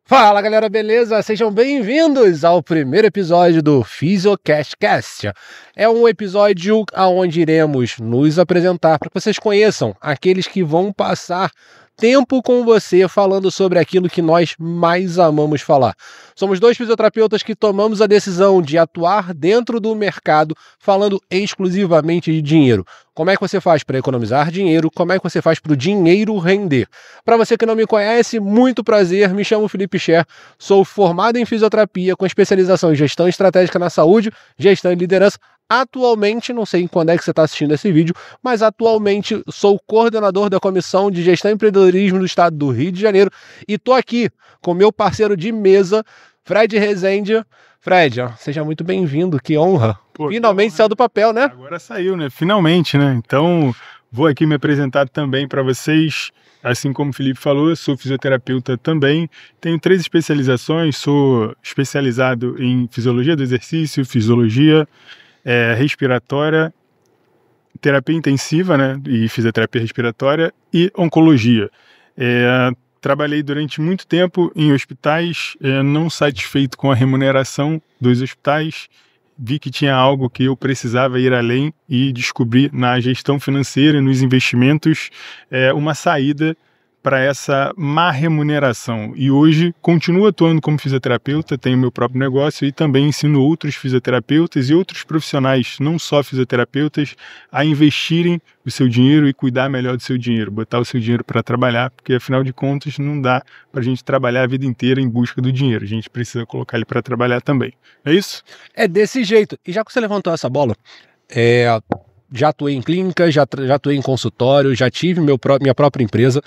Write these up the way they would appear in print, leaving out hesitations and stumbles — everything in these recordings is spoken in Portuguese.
Fala galera, beleza? Sejam bem-vindos ao primeiro episódio do PhysioCastCast. É um episódio onde iremos nos apresentar para que vocês conheçam aqueles que vão passar tempo com você falando sobre aquilo que nós mais amamos falar. Somos dois fisioterapeutas que tomamos a decisão de atuar dentro do mercado falando exclusivamente de dinheiro. Como é que você faz para economizar dinheiro? Como é que você faz para o dinheiro render? Para você que não me conhece, muito prazer, me chamo Felipe Scher, sou formado em fisioterapia com especialização em gestão estratégica na saúde, gestão e liderança. Atualmente, não sei quando é que você está assistindo esse vídeo, mas atualmente sou coordenador da Comissão de Gestão e Empreendedorismo do Estado do Rio de Janeiro e estou aqui com meu parceiro de mesa, Fred Rezende. Fred, seja muito bem-vindo, que honra. Finalmente saiu do papel, né? Agora saiu, né? Finalmente, né? Então, vou aqui me apresentar também para vocês. Assim como o Felipe falou, eu sou fisioterapeuta também. Tenho 3 especializações, sou especializado em fisiologia do exercício, fisiologia respiratória, terapia intensiva, né, e fisioterapia respiratória e oncologia. Trabalhei durante muito tempo em hospitais, não satisfeito com a remuneração dos hospitais, vi que tinha algo que eu precisava ir além e descobri na gestão financeira e nos investimentos uma saída para essa má remuneração. E hoje continuo atuando como fisioterapeuta, tenho meu próprio negócio e também ensino outros fisioterapeutas e outros profissionais, não só fisioterapeutas, a investirem o seu dinheiro e cuidar melhor do seu dinheiro, botar o seu dinheiro para trabalhar, porque afinal de contas não dá para a gente trabalhar a vida inteira em busca do dinheiro, a gente precisa colocar ele para trabalhar também. É isso? É desse jeito. E já que você levantou essa bola, já atuei em clínica, já atuei em consultório, já tive minha própria empresa,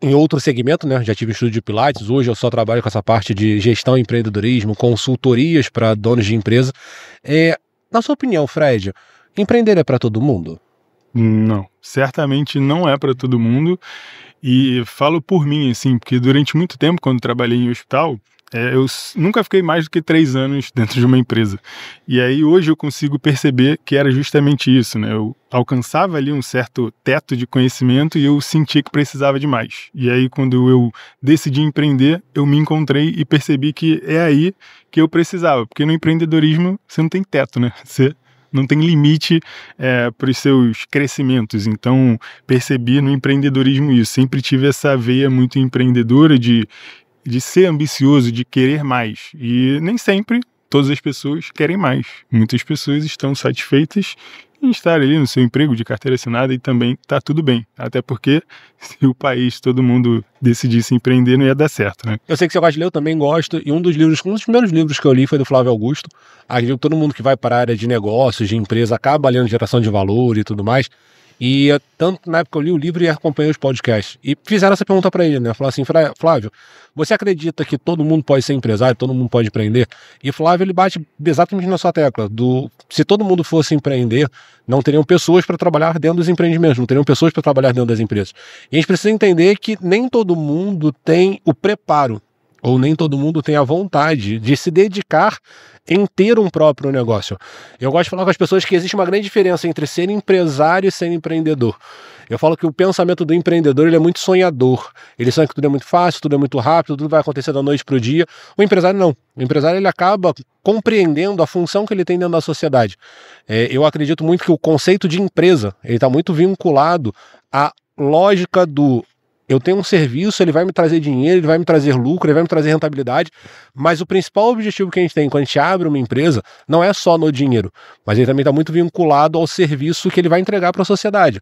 em outro segmento, né? Já tive estúdio de Pilates, hoje eu só trabalho com essa parte de gestão e empreendedorismo, consultorias para donos de empresa. Na sua opinião, Fred, empreender é para todo mundo? Não, certamente não é para todo mundo. E falo por mim, assim, porque durante muito tempo, quando trabalhei em hospital, eu nunca fiquei mais do que 3 anos dentro de uma empresa. E aí hoje eu consigo perceber que era justamente isso, né? Eu alcançava ali um certo teto de conhecimento e eu sentia que precisava de mais. E aí quando eu decidi empreender, eu me encontrei e percebi que é aí que eu precisava. Porque no empreendedorismo você não tem teto, né? Você não tem limite para os seus crescimentos. Então percebi no empreendedorismo isso. Sempre tive essa veia muito empreendedora de ser ambicioso, de querer mais. E nem sempre todas as pessoas querem mais. Muitas pessoas estão satisfeitas em estar ali no seu emprego de carteira assinada e também está tudo bem. Até porque se o país, todo mundo decidisse empreender, não ia dar certo, né? Eu sei que você gosta de ler, eu também gosto. E um dos primeiros livros que eu li foi do Flávio Augusto. Acredito que todo mundo que vai para a área de negócios, de empresa, acaba lendo geração de valor e tudo mais. E tanto na época eu li o livro e acompanhei os podcasts. E fizeram essa pergunta para ele, né? Falaram assim, Flávio, você acredita que todo mundo pode ser empresário, todo mundo pode empreender? E Flávio, ele bate exatamente na sua tecla. Se todo mundo fosse empreender, não teriam pessoas para trabalhar dentro dos empreendimentos, não teriam pessoas para trabalhar dentro das empresas. E a gente precisa entender que nem todo mundo tem o preparo, ou nem todo mundo tem a vontade de se dedicar em ter um próprio negócio. Eu gosto de falar com as pessoas que existe uma grande diferença entre ser empresário e ser empreendedor. Eu falo que o pensamento do empreendedor ele é muito sonhador. Ele sonha que tudo é muito fácil, tudo é muito rápido, tudo vai acontecer da noite para o dia. O empresário não. O empresário ele acaba compreendendo a função que ele tem dentro da sociedade. Eu acredito muito que o conceito de empresa ele está muito vinculado à lógica do eu tenho um serviço, ele vai me trazer dinheiro, ele vai me trazer lucro, ele vai me trazer rentabilidade, mas o principal objetivo que a gente tem quando a gente abre uma empresa não é só no dinheiro, mas ele também está muito vinculado ao serviço que ele vai entregar para a sociedade.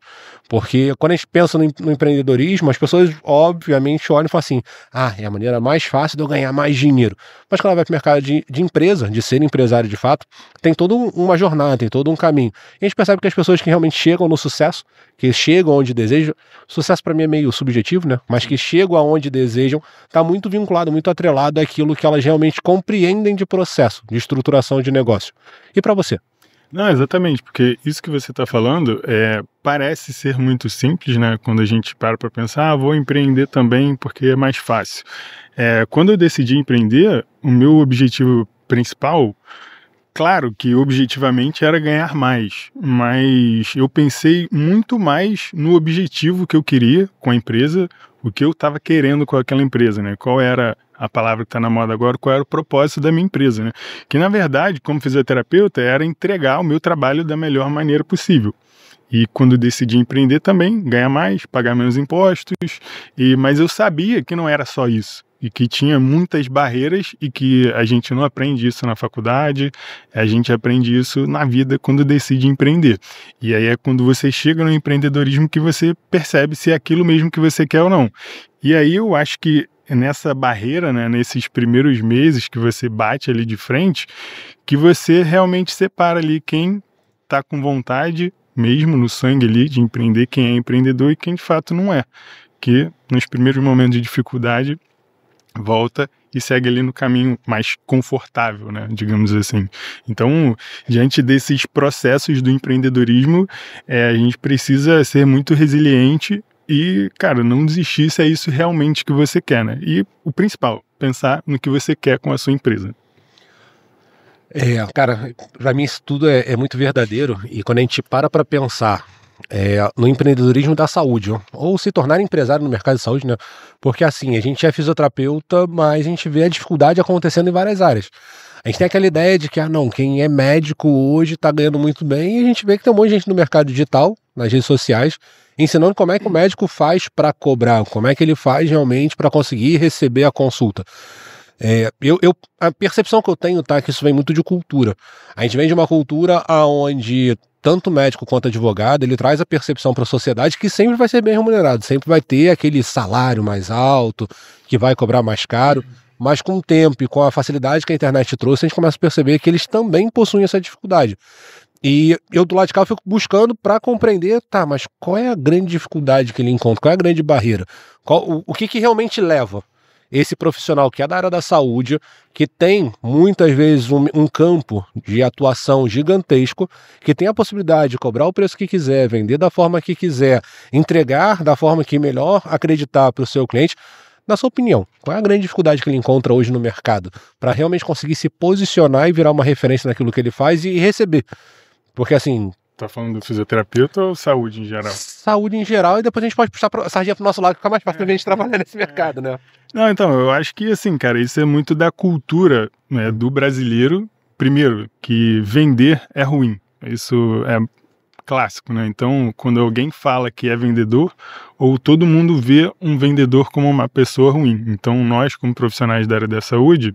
Porque quando a gente pensa no empreendedorismo, as pessoas obviamente olham e falam assim, é a maneira mais fácil de eu ganhar mais dinheiro. Mas quando ela vai para o mercado de empresa, de ser empresário de fato, tem toda uma jornada, tem todo um caminho. E a gente percebe que as pessoas que realmente chegam no sucesso, que chegam onde desejam, sucesso para mim é meio subjetivo, né? Mas que chegam aonde desejam, está muito vinculado, muito atrelado àquilo que elas realmente compreendem de processo, de estruturação de negócio. E para você? Não, exatamente, porque isso que você está falando parece ser muito simples, né? Quando a gente para pensar, vou empreender também porque é mais fácil. Quando eu decidi empreender, o meu objetivo principal claro que objetivamente era ganhar mais, mas eu pensei muito mais no objetivo que eu queria com a empresa, o que eu estava querendo com aquela empresa, né? Qual era a palavra que está na moda agora, qual era o propósito da minha empresa, né? Que na verdade, como fisioterapeuta, era entregar o meu trabalho da melhor maneira possível. E quando decidi empreender também, ganhar mais, pagar menos impostos, mas eu sabia que não era só isso. E que tinha muitas barreiras e que a gente não aprende isso na faculdade, a gente aprende isso na vida quando decide empreender. E aí é quando você chega no empreendedorismo que você percebe se é aquilo mesmo que você quer ou não. E aí eu acho que nessa barreira, né, nesses primeiros meses que você bate ali de frente, que você realmente separa ali quem está com vontade, mesmo no sangue ali, de empreender, quem é empreendedor e quem de fato não é. Que nos primeiros momentos de dificuldade volta e segue ali no caminho mais confortável, né, digamos assim. Então, diante desses processos do empreendedorismo, a gente precisa ser muito resiliente e, cara, não desistir se é isso realmente que você quer, né? E o principal, pensar no que você quer com a sua empresa. Cara, pra mim isso tudo é muito verdadeiro, e quando a gente para pensar no empreendedorismo da saúde, ou se tornar empresário no mercado de saúde, né? Porque assim, a gente é fisioterapeuta, mas a gente vê a dificuldade acontecendo em várias áreas. A gente tem aquela ideia de que, não, quem é médico hoje tá ganhando muito bem, e a gente vê que tem um monte de gente no mercado digital, nas redes sociais, ensinando como é que o médico faz para cobrar, como é que ele faz realmente para conseguir receber a consulta. A percepção que eu tenho, tá, que isso vem muito de cultura. A gente vem de uma cultura onde tanto médico quanto advogado, ele traz a percepção para a sociedade que sempre vai ser bem remunerado, sempre vai ter aquele salário mais alto, que vai cobrar mais caro, mas com o tempo e com a facilidade que a internet trouxe, a gente começa a perceber que eles também possuem essa dificuldade. E eu do lado de cá eu fico buscando para compreender, tá, mas qual é a grande dificuldade que ele encontra, qual é a grande barreira, o que realmente leva esse profissional que é da área da saúde, que tem muitas vezes um campo de atuação gigantesco, que tem a possibilidade de cobrar o preço que quiser, vender da forma que quiser, entregar da forma que melhor acreditar para o seu cliente. Na sua opinião, qual é a grande dificuldade que ele encontra hoje no mercado para realmente conseguir se posicionar e virar uma referência naquilo que ele faz e receber? Porque assim... Tá falando do fisioterapeuta ou saúde em geral? Saúde em geral, e depois a gente pode puxar a sardinha pro nosso lado, que fica mais fácil pra gente trabalhar nesse mercado, né? Não, então, eu acho que, assim, cara, isso é muito da cultura, né, do brasileiro. Primeiro, que vender é ruim. Isso é clássico, né? Então, quando alguém fala que é vendedor, ou todo mundo vê um vendedor como uma pessoa ruim. Então, nós, como profissionais da área da saúde,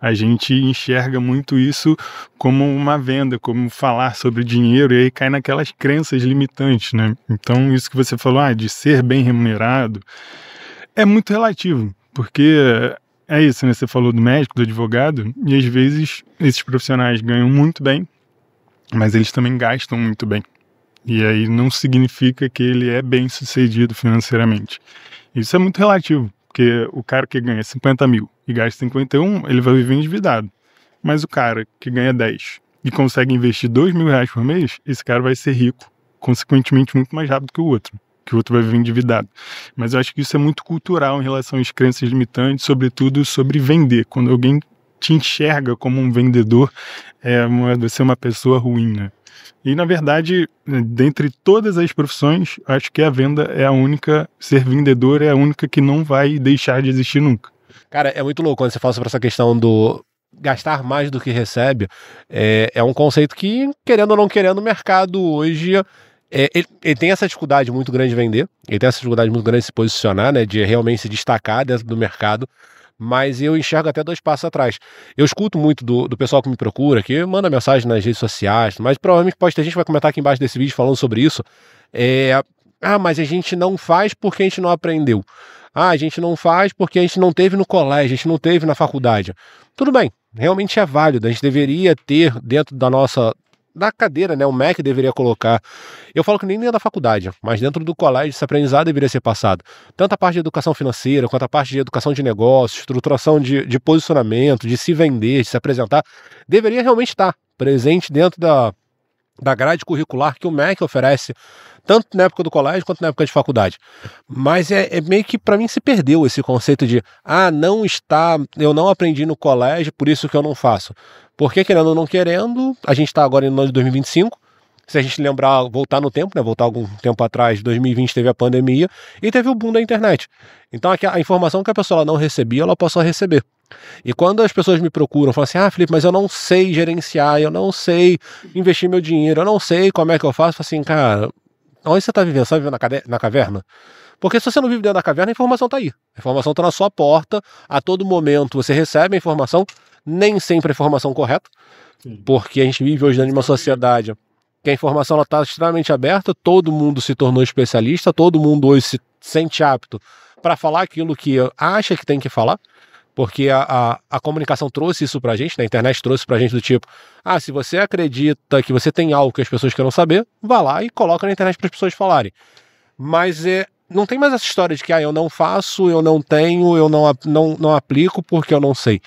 a gente enxerga muito isso como uma venda, como falar sobre dinheiro, e aí cai naquelas crenças limitantes, né? Então, isso que você falou, de ser bem remunerado, é muito relativo, porque é isso, né? Você falou do médico, do advogado, e às vezes esses profissionais ganham muito bem, mas eles também gastam muito bem. E aí não significa que ele é bem sucedido financeiramente. Isso é muito relativo. Porque o cara que ganha 50 mil e gasta 51, ele vai viver endividado. Mas o cara que ganha 10 e consegue investir 2 mil reais por mês, esse cara vai ser rico, consequentemente muito mais rápido que o outro vai viver endividado. Mas eu acho que isso é muito cultural em relação às crenças limitantes, sobretudo sobre vender. Quando alguém te enxerga como um vendedor, você é uma pessoa ruim, né? E, na verdade, dentre todas as profissões, acho que a venda é a única, ser vendedor é a única que não vai deixar de existir nunca. Cara, é muito louco quando você fala sobre essa questão do gastar mais do que recebe. É um conceito que, querendo ou não querendo, o mercado hoje... Ele tem essa dificuldade muito grande de vender, ele tem essa dificuldade muito grande de se posicionar, né, de realmente se destacar dentro do mercado. Mas eu enxergo até 2 passos atrás. Eu escuto muito do pessoal que me procura, que manda mensagem nas redes sociais, mas provavelmente pode ter gente que vai comentar aqui embaixo desse vídeo falando sobre isso. Mas a gente não faz porque a gente não aprendeu. A gente não faz porque a gente não teve no colégio, a gente não teve na faculdade. Tudo bem, realmente é válido. A gente deveria ter dentro da cadeira, né? O MEC deveria colocar. Eu falo que nem dentro da faculdade, mas dentro do colégio esse aprendizado deveria ser passado. Tanto a parte de educação financeira, quanto a parte de educação de negócios, estruturação de posicionamento, de se vender, de se apresentar, deveria realmente estar presente dentro da grade curricular que o MEC oferece, tanto na época do colégio quanto na época de faculdade. Mas é meio que para mim se perdeu esse conceito de eu não aprendi no colégio, por isso que eu não faço. Porque querendo ou não querendo, a gente está agora no ano de 2025, se a gente lembrar, voltar no tempo, né, voltar algum tempo atrás, 2020 teve a pandemia e teve o boom da internet. Então a informação que a pessoa não recebia, ela passou a receber. E quando as pessoas me procuram, falam assim, Felipe, mas eu não sei gerenciar, eu não sei investir meu dinheiro, eu não sei como é que eu faço, eu falo assim, cara, onde você está vivendo? Você está vivendo na caverna? Porque se você não vive dentro da caverna, a informação está aí. A informação está na sua porta, a todo momento você recebe a informação, nem sempre a informação correta, porque a gente vive hoje dentro de uma sociedade que a informação está extremamente aberta, todo mundo se tornou especialista, todo mundo hoje se sente apto para falar aquilo que acha que tem que falar, porque a comunicação trouxe isso pra gente, né? A internet trouxe pra gente do tipo, se você acredita que você tem algo que as pessoas querem saber, vá lá e coloca na internet para as pessoas falarem. Mas não tem mais essa história de que eu não faço, eu não tenho, eu não aplico porque eu não sei.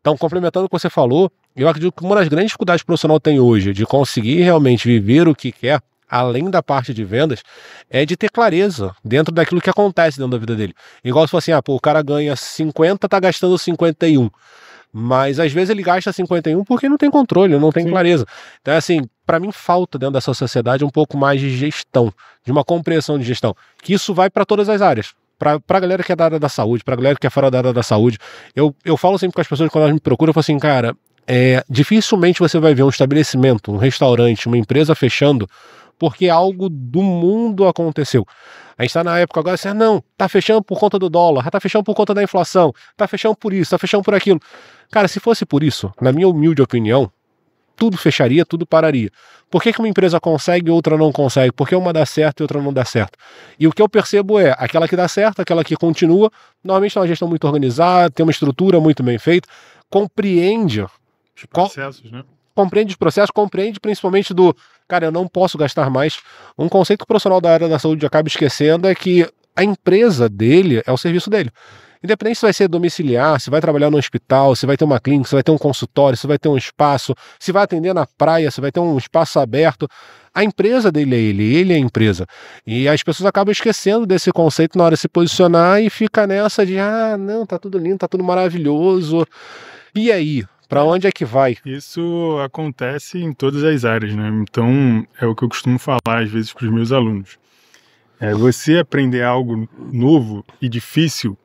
Então, complementando o que você falou, eu acredito que uma das grandes dificuldades que o profissional tem hoje de conseguir realmente viver o que quer, além da parte de vendas, é de ter clareza dentro daquilo que acontece dentro da vida dele. Igual se fosse assim, o cara ganha 50, tá gastando 51. Mas às vezes ele gasta 51 porque não tem controle, não tem clareza. Então, assim, para mim falta dentro dessa sociedade um pouco mais de gestão, de uma compreensão de gestão, que isso vai para todas as áreas. Pra galera que é da área da saúde, pra galera que é fora da área da saúde. Eu falo sempre com as pessoas quando elas me procuram, eu falo assim, cara, dificilmente você vai ver um estabelecimento, um restaurante, uma empresa fechando porque algo do mundo aconteceu. A gente está na época agora assim, não, tá fechando por conta do dólar, tá fechando por conta da inflação, tá fechando por isso, tá fechando por aquilo. Cara, se fosse por isso, na minha humilde opinião, tudo fecharia, tudo pararia. Por que uma empresa consegue e outra não consegue? Por que uma dá certo e outra não dá certo? E o que eu percebo aquela que dá certo, aquela que continua, normalmente tem uma gestão muito organizada, tem uma estrutura muito bem feita, compreende os processos, né? Compreende os processos, compreende principalmente cara, eu não posso gastar mais. Um conceito que o profissional da área da saúde acaba esquecendo é que a empresa dele é o serviço dele. Independente se vai ser domiciliar, se vai trabalhar no hospital, se vai ter uma clínica, se vai ter um consultório, se vai ter um espaço, se vai atender na praia, se vai ter um espaço aberto, a empresa dele é ele é a empresa. E as pessoas acabam esquecendo desse conceito na hora de se posicionar e fica nessa de, não, tá tudo lindo, tá tudo maravilhoso. E aí? Para onde é que vai? Isso acontece em todas as áreas, né? Então, é o que eu costumo falar às vezes para os meus alunos. Você aprender algo novo e difícil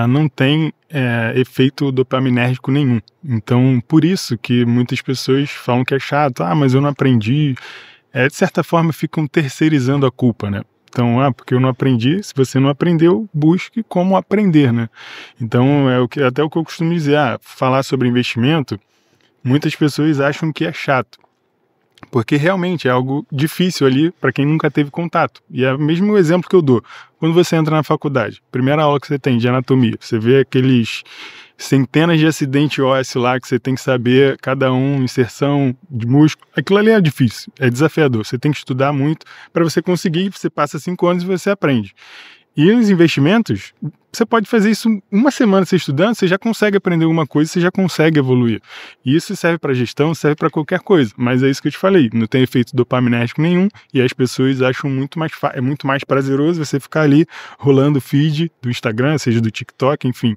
não tem efeito dopaminérgico nenhum. Então, por isso que muitas pessoas falam que é chato. Mas eu não aprendi. De certa forma, ficam terceirizando a culpa, né? Então, porque eu não aprendi. Se você não aprendeu, busque como aprender, né? Então, até o que eu costumo dizer, falar sobre investimento, muitas pessoas acham que é chato, porque realmente é algo difícil ali para quem nunca teve contato. E é o mesmo exemplo que eu dou. Quando você entra na faculdade, primeira aula que você tem de anatomia, você vê aqueles centenas de acidentes ósseos lá que você tem que saber, cada um, inserção de músculo. Aquilo ali é difícil, é desafiador. Você tem que estudar muito para você conseguir, você passa 5 anos e você aprende. E os investimentos, você pode fazer isso uma semana você estudando, você já consegue aprender alguma coisa, você já consegue evoluir. E isso serve para gestão, serve para qualquer coisa. Mas é isso que eu te falei, não tem efeito dopaminérgico nenhum e as pessoas acham muito mais prazeroso você ficar ali rolando o feed do Instagram, seja do TikTok, enfim,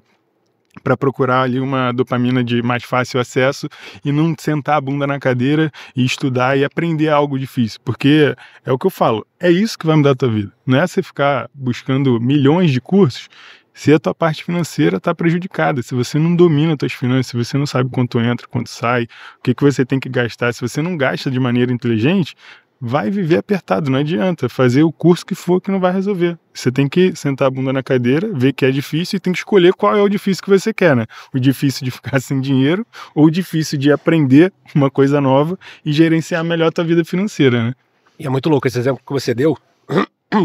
para procurar ali uma dopamina de mais fácil acesso e não sentar a bunda na cadeira e estudar e aprender algo difícil, porque é o que eu falo, é isso que vai mudar a tua vida, não é você ficar buscando milhões de cursos se a tua parte financeira está prejudicada, se você não domina as tuas finanças, se você não sabe quanto entra, quanto sai, o que você tem que gastar, se você não gasta de maneira inteligente, vai viver apertado, não adianta fazer o curso que for que não vai resolver. Você tem que sentar a bunda na cadeira, ver que é difícil e tem que escolher qual é o difícil que você quer, né? O difícil de ficar sem dinheiro ou o difícil de aprender uma coisa nova e gerenciar melhor a tua vida financeira, né? E é muito louco esse exemplo que você deu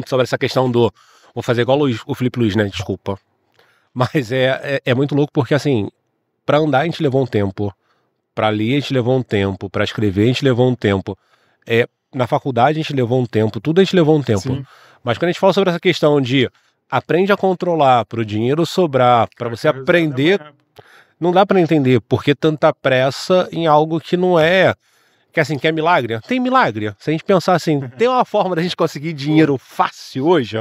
sobre essa questão vou fazer igual o Felipe Luiz, né? Desculpa. Mas é muito louco porque, assim, para andar a gente levou um tempo, para ler a gente levou um tempo, para escrever a gente levou um tempo, na faculdade a gente levou um tempo, tudo a gente levou um tempo. Sim. Mas quando a gente fala sobre essa questão de aprende a controlar para o dinheiro sobrar, para você aprender, não dá para entender por que tanta pressa em algo que não é Que assim, quer milagre? Tem milagre. Se a gente pensar assim, tem uma forma da gente conseguir dinheiro fácil hoje?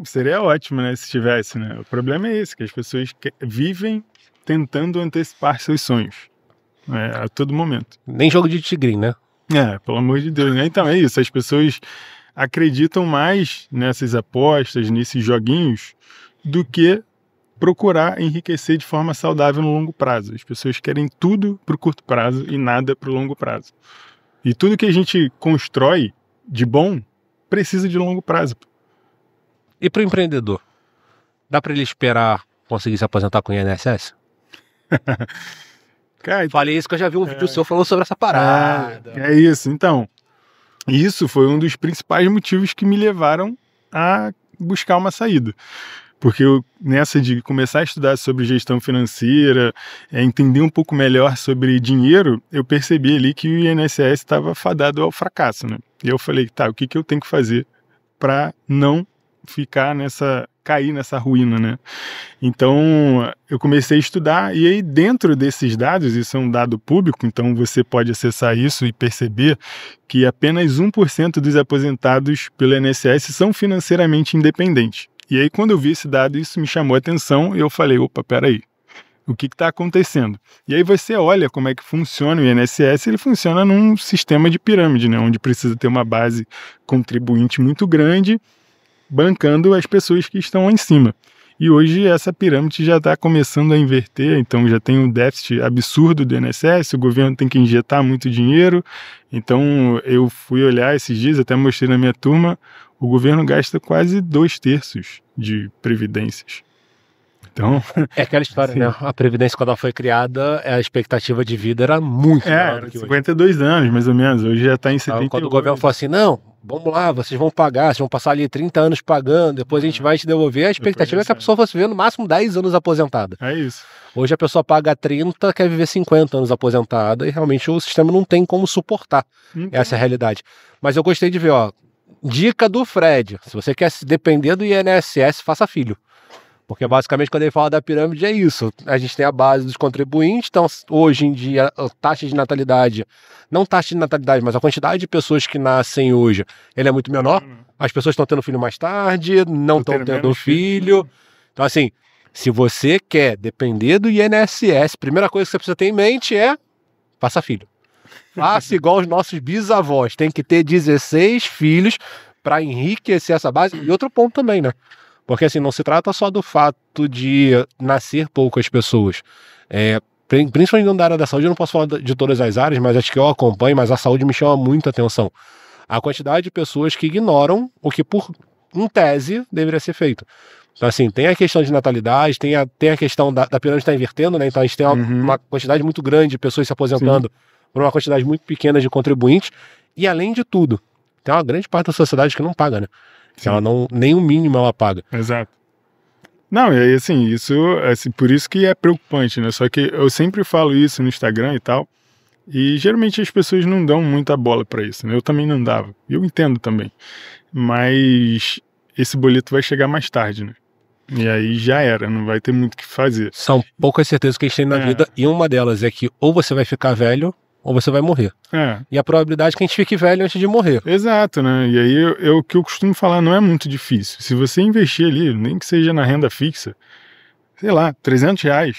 Seria ótimo, né, se tivesse, né? O problema é esse, que as pessoas vivem tentando antecipar seus sonhos, a todo momento. Nem jogo de tigrinho, né? Pelo amor de Deus, né? Então é isso, as pessoas acreditam mais nessas apostas, nesses joguinhos, do que procurar enriquecer de forma saudável no longo prazo. As pessoas querem tudo para o curto prazo e nada para o longo prazo. E tudo que a gente constrói de bom precisa de longo prazo. E para o empreendedor? Dá para ele esperar conseguir se aposentar com o INSS? Cara, falei isso que eu já vi um vídeo seu falando sobre essa parada. É isso. Então, isso foi um dos principais motivos que me levaram a buscar uma saída. Porque nessa de começar a estudar sobre gestão financeira, entender um pouco melhor sobre dinheiro, eu percebi ali que o INSS estava fadado ao fracasso, né? E eu falei, tá, o que eu tenho que fazer para não cair nessa ruína, né? Então, eu comecei a estudar e aí dentro desses dados, isso é um dado público, então você pode acessar isso e perceber que apenas 1% dos aposentados pelo INSS são financeiramente independentes. E aí, quando eu vi esse dado, isso me chamou a atenção e eu falei, opa, peraí, o que está acontecendo? E aí você olha como é que funciona o INSS, ele funciona num sistema de pirâmide, né, onde precisa ter uma base contribuinte muito grande, bancando as pessoas que estão lá em cima. E hoje essa pirâmide já está começando a inverter, então já tem um déficit absurdo do INSS, o governo tem que injetar muito dinheiro. Então eu fui olhar esses dias, até mostrei na minha turma, o governo gasta quase 2/3 de previdências. Então, é aquela história, né? A Previdência, quando ela foi criada, a expectativa de vida era muito maior do que 52 hoje. Anos, mais ou menos. Hoje já está em 78. Quando o governo falou assim, não, vamos lá, vocês vão pagar, vocês vão passar ali 30 anos pagando, depois a gente vai te devolver. A expectativa é que a pessoa fosse viver no máximo 10 anos aposentada. É isso. Hoje a pessoa paga 30, quer viver 50 anos aposentada, e realmente o sistema não tem como suportar essa realidade. Mas eu gostei de ver, ó, dica do Fred, se você quer se depender do INSS, faça filho. Porque basicamente quando ele fala da pirâmide é isso, a gente tem a base dos contribuintes, então hoje em dia a taxa de natalidade, não taxa de natalidade, mas a quantidade de pessoas que nascem hoje, ele é muito menor, as pessoas estão tendo filho mais tarde, não estão tendo filho, então assim, se você quer depender do INSS, a primeira coisa que você precisa ter em mente é, faça filho. Faça igual os nossos bisavós, tem que ter 16 filhos para enriquecer essa base, e outro ponto também, né? Porque assim, não se trata só do fato de nascer poucas pessoas. Principalmente na área da saúde, eu não posso falar de todas as áreas, mas acho que eu acompanho, mas a saúde me chama muita atenção. A quantidade de pessoas que ignoram o que, em tese, deveria ser feito. Então assim, tem a questão de natalidade, tem a questão da pirâmide estar invertendo, né? Então a gente tem uma quantidade muito grande de pessoas se aposentando por uma quantidade muito pequena de contribuintes. E além de tudo, tem uma grande parte da sociedade que não paga, né? Que ela não, nem o mínimo ela paga. Exato. Não, e aí assim, isso, assim, por isso que é preocupante, né? Só que eu sempre falo isso no Instagram e tal, e geralmente as pessoas não dão muita bola pra isso, né? Eu também não dava, eu entendo também. Mas esse boleto vai chegar mais tarde, né? E aí já era, não vai ter muito o que fazer. São poucas certezas que a gente tem na vida, e uma delas é que ou você vai ficar velho, ou você vai morrer. E a probabilidade é que a gente fique velho antes de morrer. Exato, né? E aí o que eu costumo falar não é muito difícil. Se você investir ali, nem que seja na renda fixa, sei lá, R$300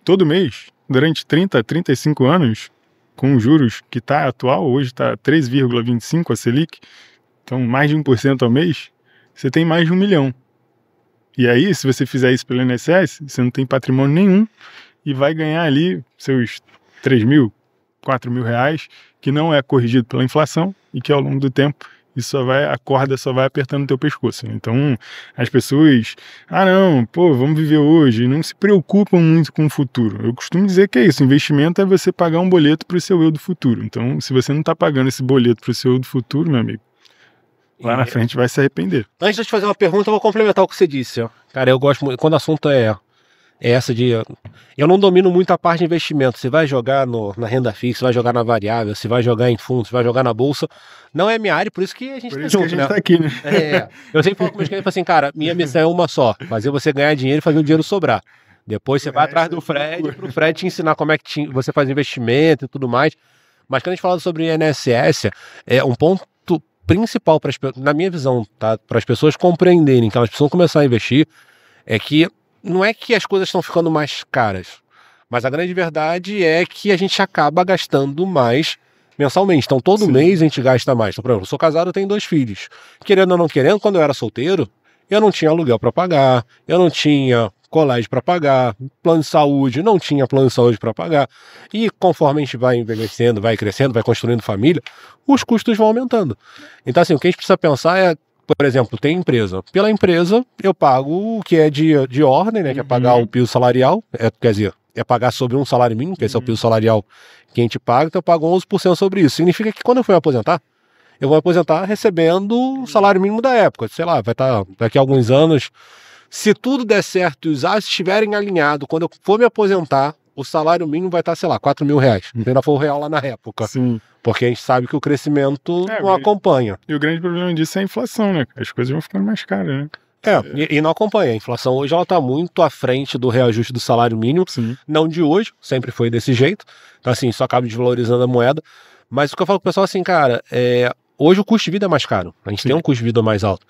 todo mês, durante 30, 35 anos, com os juros que está atual, hoje está 3,25 a Selic, então mais de 1% ao mês, você tem mais de 1 milhão. E aí, se você fizer isso pelo INSS, você não tem patrimônio nenhum e vai ganhar ali seus 3 mil, 4 mil reais, que não é corrigido pela inflação e que ao longo do tempo isso a corda só vai apertando o teu pescoço. Então as pessoas, não, vamos viver hoje, e não se preocupam muito com o futuro. Eu costumo dizer que é isso, investimento é você pagar um boleto para o seu eu do futuro. Então se você não está pagando esse boleto para o seu eu do futuro, meu amigo, lá na frente vai se arrepender. Antes de eu te fazer uma pergunta, eu vou complementar o que você disse. Ó. Cara, eu gosto muito, quando o assunto é essa de... Eu não domino muito a parte de investimento. Se vai jogar na renda fixa, se vai jogar na variável, se vai jogar em fundo, se vai jogar na bolsa. Não é minha área, por isso que a gente tá junto, que a gente tá aqui, né? Eu sempre falo com meus clientes assim, cara, minha missão é uma só. Fazer você ganhar dinheiro e fazer o dinheiro sobrar. Depois você vai atrás do Fred, pro Fred te ensinar como é que você faz investimento e tudo mais. Mas quando a gente fala sobre INSS, é um ponto principal, na minha visão, tá? Para as pessoas compreenderem que elas precisam começar a investir, é que não é que as coisas estão ficando mais caras, mas a grande verdade é que a gente acaba gastando mais mensalmente. Então, todo mês a gente gasta mais. Então, por exemplo, eu sou casado, eu tenho 2 filhos. Querendo ou não querendo, quando eu era solteiro, eu não tinha aluguel para pagar, eu não tinha colégio para pagar, plano de saúde, não tinha plano de saúde para pagar. E conforme a gente vai envelhecendo, vai crescendo, vai construindo família, os custos vão aumentando. Então, assim, o que a gente precisa pensar é, por exemplo, tem empresa. Pela empresa, eu pago o que é de ordem, né? Que é pagar o piso salarial, quer dizer, é pagar sobre um salário mínimo, que esse é o piso salarial que a gente paga, então eu pago 11% sobre isso. Significa que quando eu for me aposentar, eu vou me aposentar recebendo o salário mínimo da época. Sei lá, vai estar daqui a alguns anos. Se tudo der certo e os astros estiverem alinhados, quando eu for me aposentar, o salário mínimo vai estar, sei lá, R$4.000. Ainda for o real lá na época. Sim. Porque a gente sabe que o crescimento não acompanha. E o grande problema disso é a inflação, né? As coisas vão ficando mais caras, né? E não acompanha. A inflação hoje ela está muito à frente do reajuste do salário mínimo. Sim. Não de hoje, sempre foi desse jeito. Então, assim, isso acaba desvalorizando a moeda. Mas o que eu falo pro pessoal, assim, cara, hoje o custo de vida é mais caro. A gente tem um custo de vida mais alto.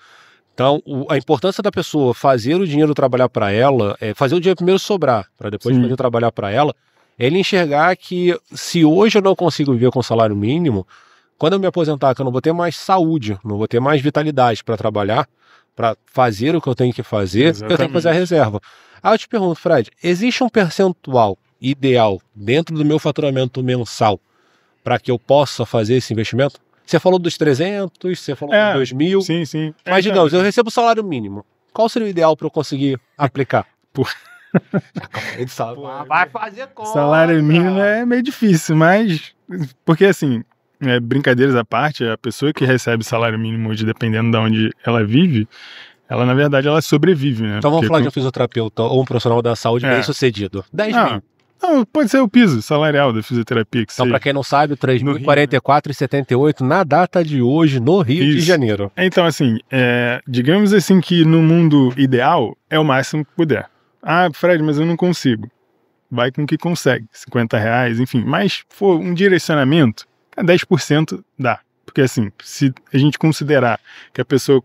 Então, a importância da pessoa fazer o dinheiro trabalhar para ela, fazer o dinheiro primeiro sobrar, para depois fazer trabalhar para ela, é ele enxergar que se hoje eu não consigo viver com salário mínimo, quando eu me aposentar, que eu não vou ter mais saúde, não vou ter mais vitalidade para trabalhar, para fazer o que eu tenho que fazer, eu tenho que fazer a reserva. Aí eu te pergunto, Fred, existe um percentual ideal dentro do meu faturamento mensal para que eu possa fazer esse investimento? Você falou dos 300, você falou dos 2.000. Sim, sim. Mas digamos, eu recebo o salário mínimo. Qual seria o ideal para eu conseguir aplicar? Vai fazer conta. Salário mínimo é meio difícil, mas... Porque assim, brincadeiras à parte, a pessoa que recebe salário mínimo hoje, dependendo de onde ela vive, ela, na verdade, ela sobrevive, né? Então vamos falar de um fisioterapeuta ou um profissional da saúde bem sucedido. 10.000. Não, pode ser o piso salarial da fisioterapia. Então, para quem não sabe, R$ 3.044,78 na data de hoje, no Rio de Janeiro. Então, assim, digamos assim que no mundo ideal é o máximo que puder. Ah, Fred, mas eu não consigo. Vai com o que consegue, R$50, enfim. Mas for um direcionamento, 10% dá. Porque assim, se a gente considerar que a pessoa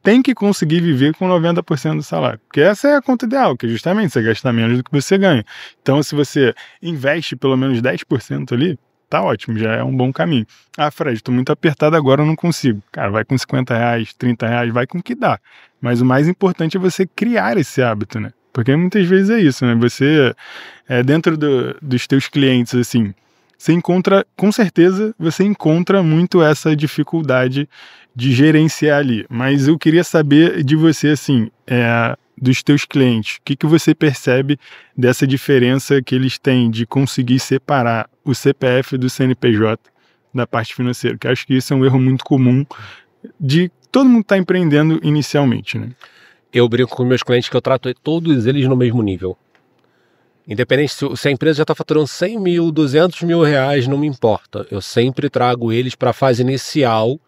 tem que conseguir viver com 90% do salário. Porque essa é a conta ideal, que é justamente você gastar menos do que você ganha. Então, se você investe pelo menos 10% ali, tá ótimo, já é um bom caminho. Ah, Fred, tô muito apertado agora, eu não consigo. Cara, vai com R$50, R$30, vai com o que dá. Mas o mais importante é você criar esse hábito, né? Porque muitas vezes é isso, né? Você, dentro dos teus clientes, assim, você encontra, com certeza, você encontra muito essa dificuldade de gerenciar ali. Mas eu queria saber de você, assim, dos teus clientes, o que você percebe dessa diferença que eles têm de conseguir separar o CPF do CNPJ da parte financeira? Que eu acho que isso é um erro muito comum de todo mundo que está empreendendo inicialmente, né? Eu brinco com meus clientes que eu trato todos eles no mesmo nível. Independente se a empresa já está faturando 100 mil, 200 mil reais, não me importa. Eu sempre trago eles para a fase inicial,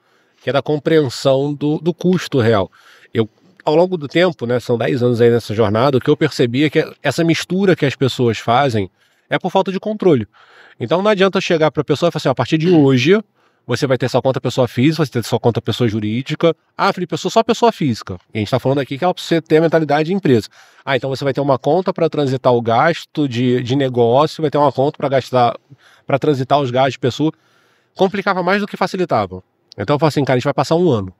que é da compreensão do custo real. Ao longo do tempo, né, são 10 anos aí nessa jornada, o que eu percebi é que essa mistura que as pessoas fazem é por falta de controle. Então não adianta eu chegar para a pessoa e falar assim, a partir de hoje, você vai ter sua conta pessoa física, você vai ter sua conta pessoa jurídica. Ah, Felipe, eu sou só pessoa física. E a gente está falando aqui que ela precisa ter a mentalidade de empresa. Ah, então você vai ter uma conta para transitar o gasto de negócio, vai ter uma conta para transitar os gastos de pessoa. Complicava mais do que facilitava. Então eu falo assim, cara, a gente vai passar um ano.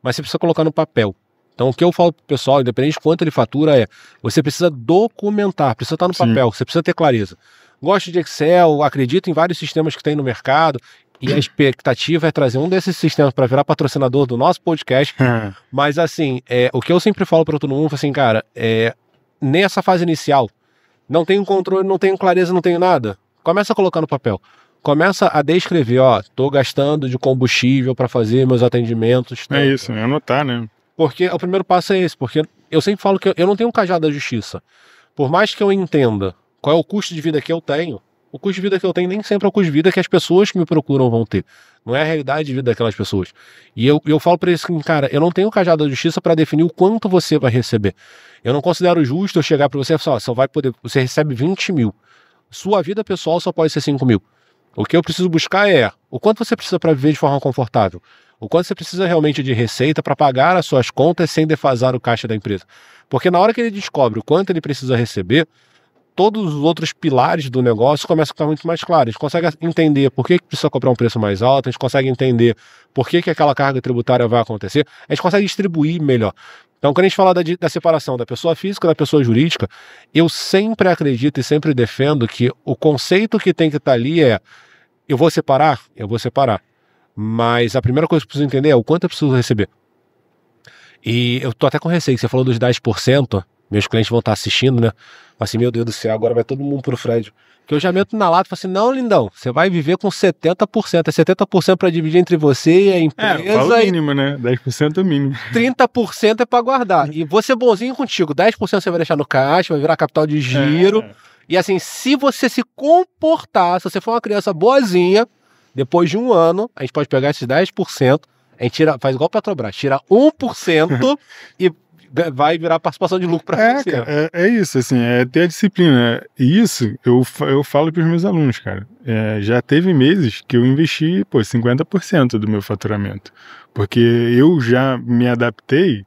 Mas você precisa colocar no papel. Então o que eu falo pro pessoal, independente de quanto ele fatura, você precisa documentar, precisa estar no papel, você precisa ter clareza. Gosto de Excel, acredito em vários sistemas que tem no mercado. E a expectativa é trazer um desses sistemas para virar patrocinador do nosso podcast. Mas assim, o que eu sempre falo para todo mundo, assim, cara, nessa fase inicial, não tenho controle, não tenho clareza, não tenho nada. Começa a colocar no papel. Começa a descrever, tô gastando de combustível para fazer meus atendimentos. É isso, anotar, né? Porque o primeiro passo é esse, porque eu sempre falo que eu não tenho um cajado da justiça. Por mais que eu entenda qual é o custo de vida que eu tenho, o custo de vida que eu tenho nem sempre é o custo de vida que as pessoas que me procuram vão ter. Não é a realidade de vida daquelas pessoas. E eu falo para eles que, cara, eu não tenho cajado da justiça para definir o quanto você vai receber. Eu não considero justo eu chegar para você e falar, você recebe 20 mil. Sua vida pessoal só pode ser 5 mil. O que eu preciso buscar é o quanto você precisa para viver de forma confortável. O quanto você precisa realmente de receita para pagar as suas contas sem defasar o caixa da empresa. Porque na hora que ele descobre o quanto ele precisa receber, todos os outros pilares do negócio começam a ficar muito mais claros. A gente consegue entender por que precisa cobrar um preço mais alto, a gente consegue entender por que aquela carga tributária vai acontecer, a gente consegue distribuir melhor. Então, quando a gente fala da separação da pessoa física e da pessoa jurídica, eu sempre acredito e sempre defendo que o conceito que tem que estar ali é: eu vou separar? Eu vou separar. Mas a primeira coisa que eu preciso entender é o quanto eu preciso receber. E eu tô até com receio, que você falou dos 10%, meus clientes vão estar assistindo, né? Assim, meu Deus do céu, agora vai todo mundo pro Fred. Que eu já meto na lata e falo assim: não, lindão, você vai viver com 70%. É 70% para dividir entre você e a empresa. Fala o mínimo, né? 10% é o mínimo. 30% é para guardar. E vou ser bonzinho contigo. 10% você vai deixar no caixa, vai virar capital de giro. E assim, se você se comportar, se você for uma criança boazinha, depois de um ano, a gente pode pegar esses 10%, a gente faz igual a Petrobras, tira 1% e vai virar participação de lucro para você. Cara, é isso, assim, é ter a disciplina. E isso eu falo para os meus alunos, cara. Já teve meses que eu investi, 50% do meu faturamento. Porque eu já me adaptei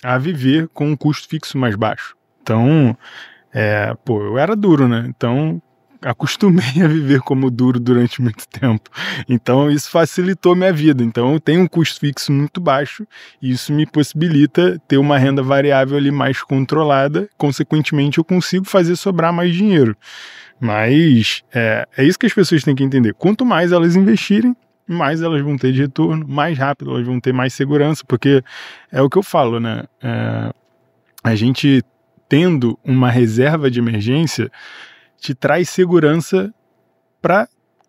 a viver com um custo fixo mais baixo. Então, eu era duro, né? Então, acostumei a viver como duro durante muito tempo. Então isso facilitou minha vida. Então eu tenho um custo fixo muito baixo e isso me possibilita ter uma renda variável ali mais controlada. Consequentemente eu consigo fazer sobrar mais dinheiro. Mas é isso que as pessoas têm que entender. Quanto mais elas investirem, mais elas vão ter de retorno, mais rápido elas vão ter mais segurança, porque é o que eu falo, né? A gente tendo uma reserva de emergência te traz segurança para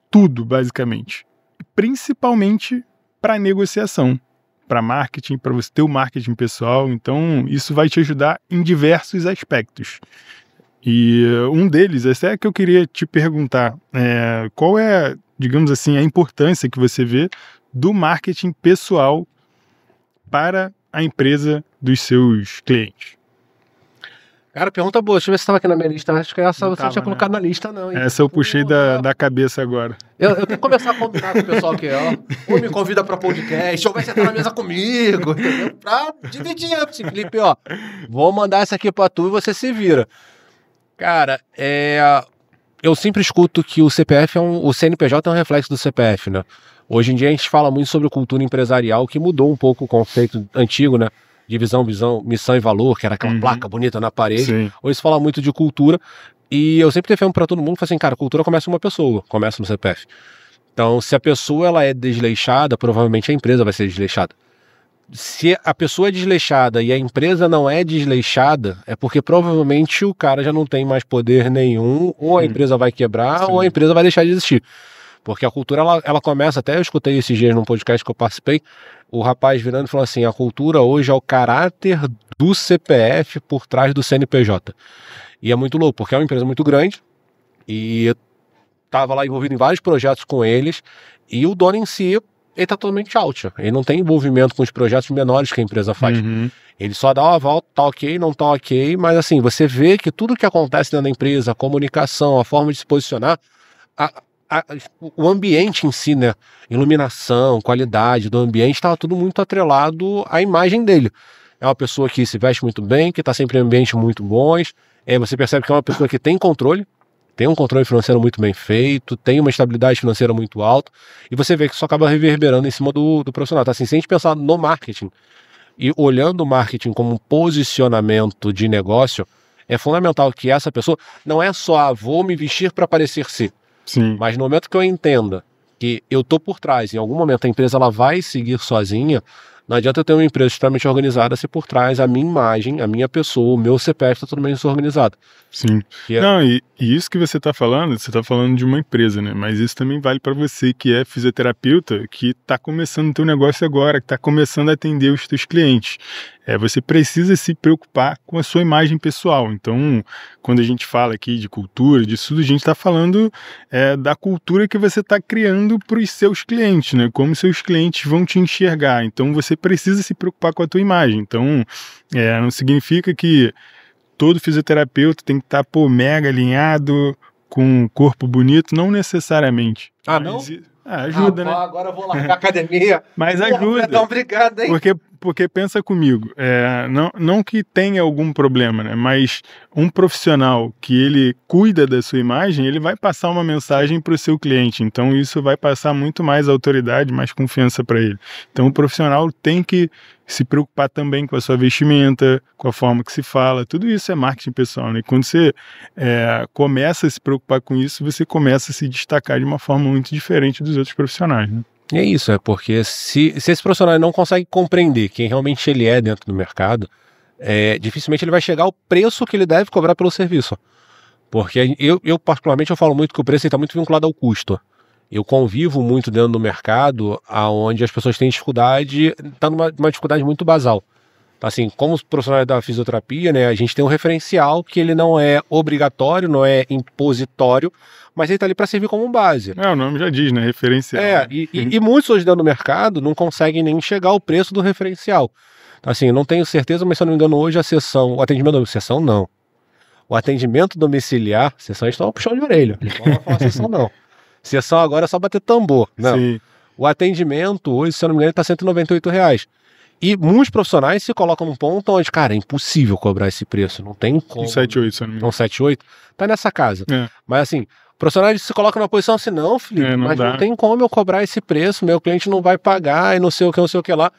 tudo, basicamente. Principalmente para negociação, para marketing, para você ter o marketing pessoal. Então, isso vai te ajudar em diversos aspectos. E um deles, esse é que eu queria te perguntar, qual é, digamos assim, a importância que você vê do marketing pessoal para a empresa dos seus clientes? Cara, pergunta boa. Deixa eu ver se estava aqui na minha lista. Acho que essa você não tinha colocado na lista, não. Hein? Essa eu puxei da cabeça agora. Eu tenho que começar a combinar com o pessoal que ou me convida para podcast, ou vai sentar na mesa comigo, entendeu? Pra dividir, assim, Felipe, vou mandar essa aqui para tu e você se vira. Cara, eu sempre escuto que o CPF o CNPJ é um reflexo do CPF, né? Hoje em dia a gente fala muito sobre cultura empresarial, que mudou um pouco o conceito antigo, né? De visão, missão e valor, que era aquela placa bonita na parede. Sim. Hoje se fala muito de cultura. E eu sempre defendo para todo mundo, assim, cara, cultura começa em uma pessoa, começa no CPF. Então, se a pessoa ela é desleixada, provavelmente a empresa vai ser desleixada. Se a pessoa é desleixada e a empresa não é desleixada, é porque provavelmente o cara já não tem mais poder nenhum, ou a empresa vai quebrar, ou a empresa vai deixar de existir. Porque a cultura, ela começa, até eu escutei esses dias num podcast que eu participei, o rapaz virando e falou assim: a cultura hoje é o caráter do CPF por trás do CNPJ. E é muito louco, porque é uma empresa muito grande, e eu estava lá envolvido em vários projetos com eles, e o dono em si, ele tá totalmente out. Ele não tem envolvimento com os projetos menores que a empresa faz. Ele só dá uma volta, tá ok, não tá ok, mas assim, você vê que tudo que acontece dentro da empresa, a comunicação, a forma de se posicionar, o ambiente em si, né? Iluminação, qualidade do ambiente, estava tudo muito atrelado à imagem dele. É uma pessoa que se veste muito bem, que está sempre em ambientes muito bons. Você percebe que é uma pessoa que tem controle, tem um controle financeiro muito bem feito, tem uma estabilidade financeira muito alta, e você vê que isso acaba reverberando em cima do profissional. Tá? Assim, se a gente pensar no marketing, e olhando o marketing como um posicionamento de negócio, é fundamental que essa pessoa não é só vou me vestir para parecer ser. Sim. Mas no momento que eu entenda que eu tô por trás, em algum momento a empresa ela vai seguir sozinha, não adianta eu ter uma empresa extremamente organizada se por trás a minha imagem, a minha pessoa, o meu CPF está tudo bem desorganizado. Sim. Não, e isso que você está falando de uma empresa, né? Mas isso também vale para você que é fisioterapeuta, que está começando o teu negócio agora, que está começando a atender os teus clientes. Você precisa se preocupar com a sua imagem pessoal. Então, quando a gente fala aqui de cultura, disso tudo, a gente está falando da cultura que você está criando para os seus clientes, né? Como seus clientes vão te enxergar. Então, você precisa se preocupar com a tua imagem. Então, não significa que todo fisioterapeuta tem que estar mega alinhado com um corpo bonito, não necessariamente. Ah, não? Ajuda, né? Agora eu vou largar a academia. Mas Porra, ajuda. Fredão, obrigado, hein? Porque pensa comigo, não que tenha algum problema, né? Mas um profissional que ele cuida da sua imagem, ele vai passar uma mensagem para o seu cliente. Então isso vai passar muito mais autoridade, mais confiança para ele. Então o profissional tem que se preocupar também com a sua vestimenta, com a forma que se fala. Tudo isso é marketing pessoal, né? E quando você começa a se preocupar com isso, você começa a se destacar de uma forma muito diferente dos outros profissionais, né? E é isso, porque se esse profissional não consegue compreender quem realmente ele é dentro do mercado, dificilmente ele vai chegar ao preço que ele deve cobrar pelo serviço. Porque eu particularmente, eu falo muito que o preço está muito vinculado ao custo. Eu convivo muito dentro do mercado onde as pessoas têm dificuldade, está numa dificuldade muito basal. Então, assim, como os profissionais da fisioterapia, né, a gente tem um referencial que ele não é obrigatório, não é impositório, mas ele está ali para servir como base. O nome já diz, né? Referencial. E muitos hoje dentro do mercado não conseguem nem chegar ao preço do referencial. Então, assim, eu não tenho certeza, mas se eu não me engano, hoje o atendimento sessão não. O atendimento domiciliar, sessão está um puxão de orelha. Não vai falar sessão não. Sessão agora é só bater tambor. Não. Sim. O atendimento hoje, se eu não me engano, está R$198. E muitos profissionais se colocam num ponto onde, cara, é impossível cobrar esse preço. Não tem como. 178, se eu não me engano. 178, tá nessa casa. Mas assim, profissionais se colocam numa posição assim, não, Felipe, mas não tem como eu cobrar esse preço, meu cliente não vai pagar e não sei o que lá.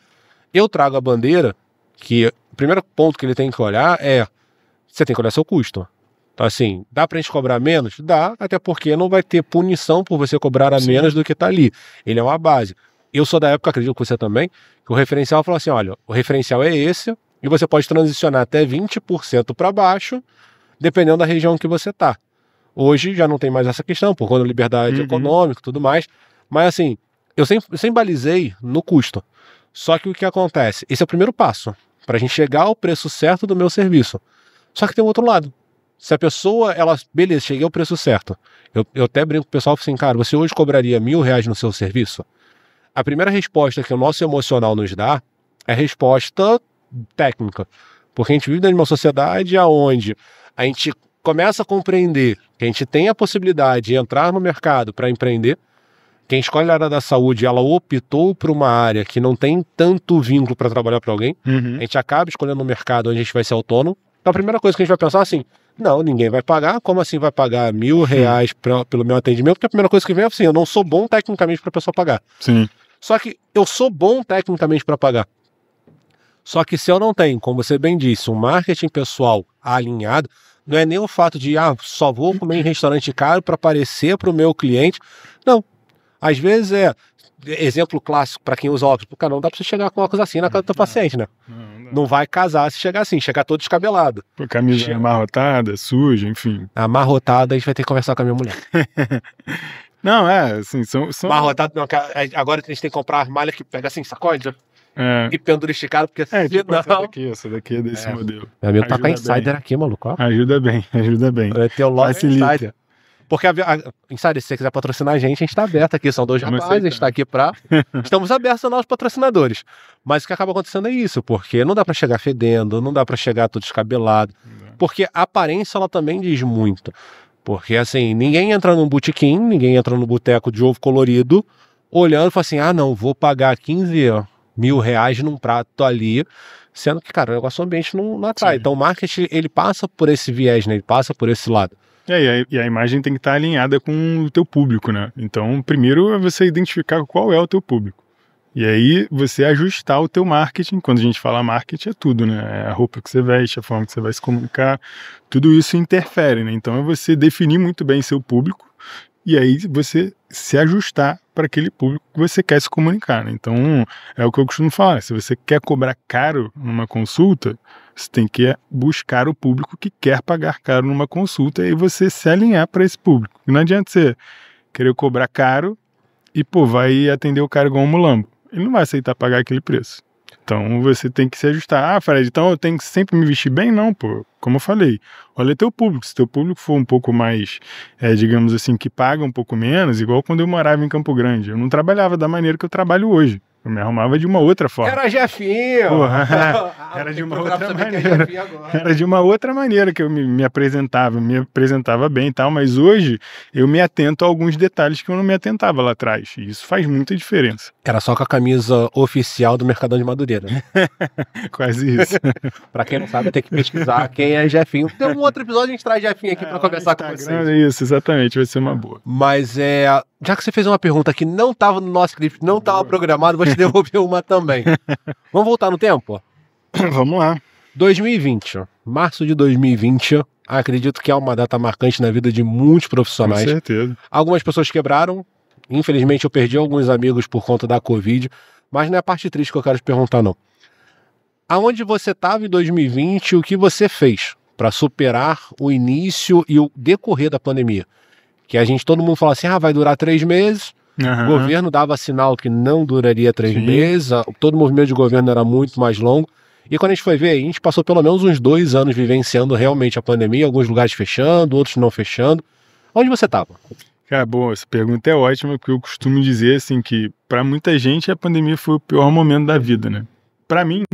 Eu trago a bandeira que o primeiro ponto que ele tem que olhar você tem que olhar seu custo. Então assim, dá pra gente cobrar menos? Dá, até porque não vai ter punição por você cobrar a menos do que tá ali. Ele é uma base. Eu sou da época, acredito que você também, que o referencial falou assim, olha, o referencial é esse e você pode transicionar até 20% para baixo, dependendo da região que você tá. Hoje já não tem mais essa questão, por conta da liberdade econômica e tudo mais, mas assim, eu sempre balizei no custo. Só que o que acontece? Esse é o primeiro passo, para a gente chegar ao preço certo do meu serviço. Só que tem um outro lado. Se a pessoa, beleza, cheguei ao preço certo. Eu até brinco com o pessoal, assim, cara, você hoje cobraria R$1.000 no seu serviço? A primeira resposta que o nosso emocional nos dá é a resposta técnica. Porque a gente vive dentro de uma sociedade onde a gente começa a compreender que a gente tem a possibilidade de entrar no mercado para empreender. Quem escolhe a área da saúde, ela optou por uma área que não tem tanto vínculo para trabalhar para alguém. A gente acaba escolhendo um mercado onde a gente vai ser autônomo. Então a primeira coisa que a gente vai pensar é assim, não, ninguém vai pagar, como assim vai pagar R$1.000 pelo meu atendimento? Porque a primeira coisa que vem é assim, eu não sou bom tecnicamente para a pessoa pagar. Sim. Só que eu sou bom tecnicamente para pagar. Só que se eu não tenho, como você bem disse, um marketing pessoal alinhado, não é nem o fato de, só vou comer em restaurante caro para aparecer para o meu cliente. Não. Às vezes exemplo clássico para quem usa óculos. Cara, não dá para você chegar com óculos assim na casa do teu paciente, né? Não vai casar se chegar assim, chegar todo descabelado. Camisa amarrotada, suja, enfim. Amarrotada, a gente vai ter que conversar com a minha mulher. Não, assim, são... Amarrotado, não, agora a gente tem que comprar malha que pega assim, sacode, e pendura esticado, porque tipo essa daqui é desse modelo. Meu amigo tá com a Insider aqui, maluco. Ó. Ajuda bem. Vai ter o logo Insider. Porque Insider, se você quiser patrocinar a gente tá aberto aqui, são 2 rapazes, a gente tá aqui estamos abertos aos nossos patrocinadores. Mas o que acaba acontecendo é isso, porque não dá pra chegar fedendo, não dá pra chegar todo descabelado, porque a aparência, ela também diz muito. Porque, assim, ninguém entra num botequim, ninguém entra no boteco de ovo colorido, olhando e fala assim, não, vou pagar R$15.000 num prato ali, sendo que, cara, o negócio do ambiente não atrai. Sim. Então o marketing, ele passa por esse viés, né? Ele passa por esse lado. E a imagem tem que estar alinhada com o teu público, né? Então, primeiro é você identificar qual é o teu público. E aí você ajustar o teu marketing. Quando a gente fala marketing, é tudo, né? É a roupa que você veste, a forma que você vai se comunicar, tudo isso interfere, né? Então é você definir muito bem seu público e aí você se ajustar para aquele público que você quer se comunicar, né? Então é o que eu costumo falar, se você quer cobrar caro numa consulta, você tem que buscar o público que quer pagar caro numa consulta e você se alinhar para esse público. Não adianta você querer cobrar caro e vai atender o cara igual um mulambo. Ele não vai aceitar pagar aquele preço. Então você tem que se ajustar. Fred, então eu tenho que sempre me vestir bem? Não, como eu falei, olha teu público. Se teu público for um pouco mais, digamos assim, que paga um pouco menos, igual quando eu morava em Campo Grande, eu não trabalhava da maneira que eu trabalho hoje. Eu me arrumava de uma outra forma. Era Jefinho! Porra, era de uma outra maneira. Era de uma outra maneira que eu me apresentava bem e tal, mas hoje eu me atento a alguns detalhes que eu não me atentava lá atrás. E isso faz muita diferença. Era só com a camisa oficial do Mercadão de Madureira. Quase isso. Pra quem não sabe, tem que pesquisar quem é Jefinho. Tem um outro episódio, a gente traz Jefinho aqui pra conversar com vocês. Isso, exatamente, vai ser uma boa. Mas já que você fez uma pergunta que não estava no nosso script, não estava programado, vou te devolver uma também. Vamos voltar no tempo? Vamos lá. 2020, março de 2020, acredito que é uma data marcante na vida de muitos profissionais. Com certeza. Algumas pessoas quebraram, infelizmente eu perdi alguns amigos por conta da Covid, mas não é a parte triste que eu quero te perguntar, não. Aonde você estava em 2020 e o que você fez para superar o início e o decorrer da pandemia? Que todo mundo fala assim, vai durar 3 meses, o governo dava sinal que não duraria 3 meses, todo o movimento de governo era muito mais longo, e quando a gente foi ver, a gente passou pelo menos uns 2 anos vivenciando realmente a pandemia, alguns lugares fechando, outros não fechando. Onde você estava? Cara, bom, essa pergunta é ótima, porque eu costumo dizer assim que para muita gente a pandemia foi o pior momento da vida, né? Para mim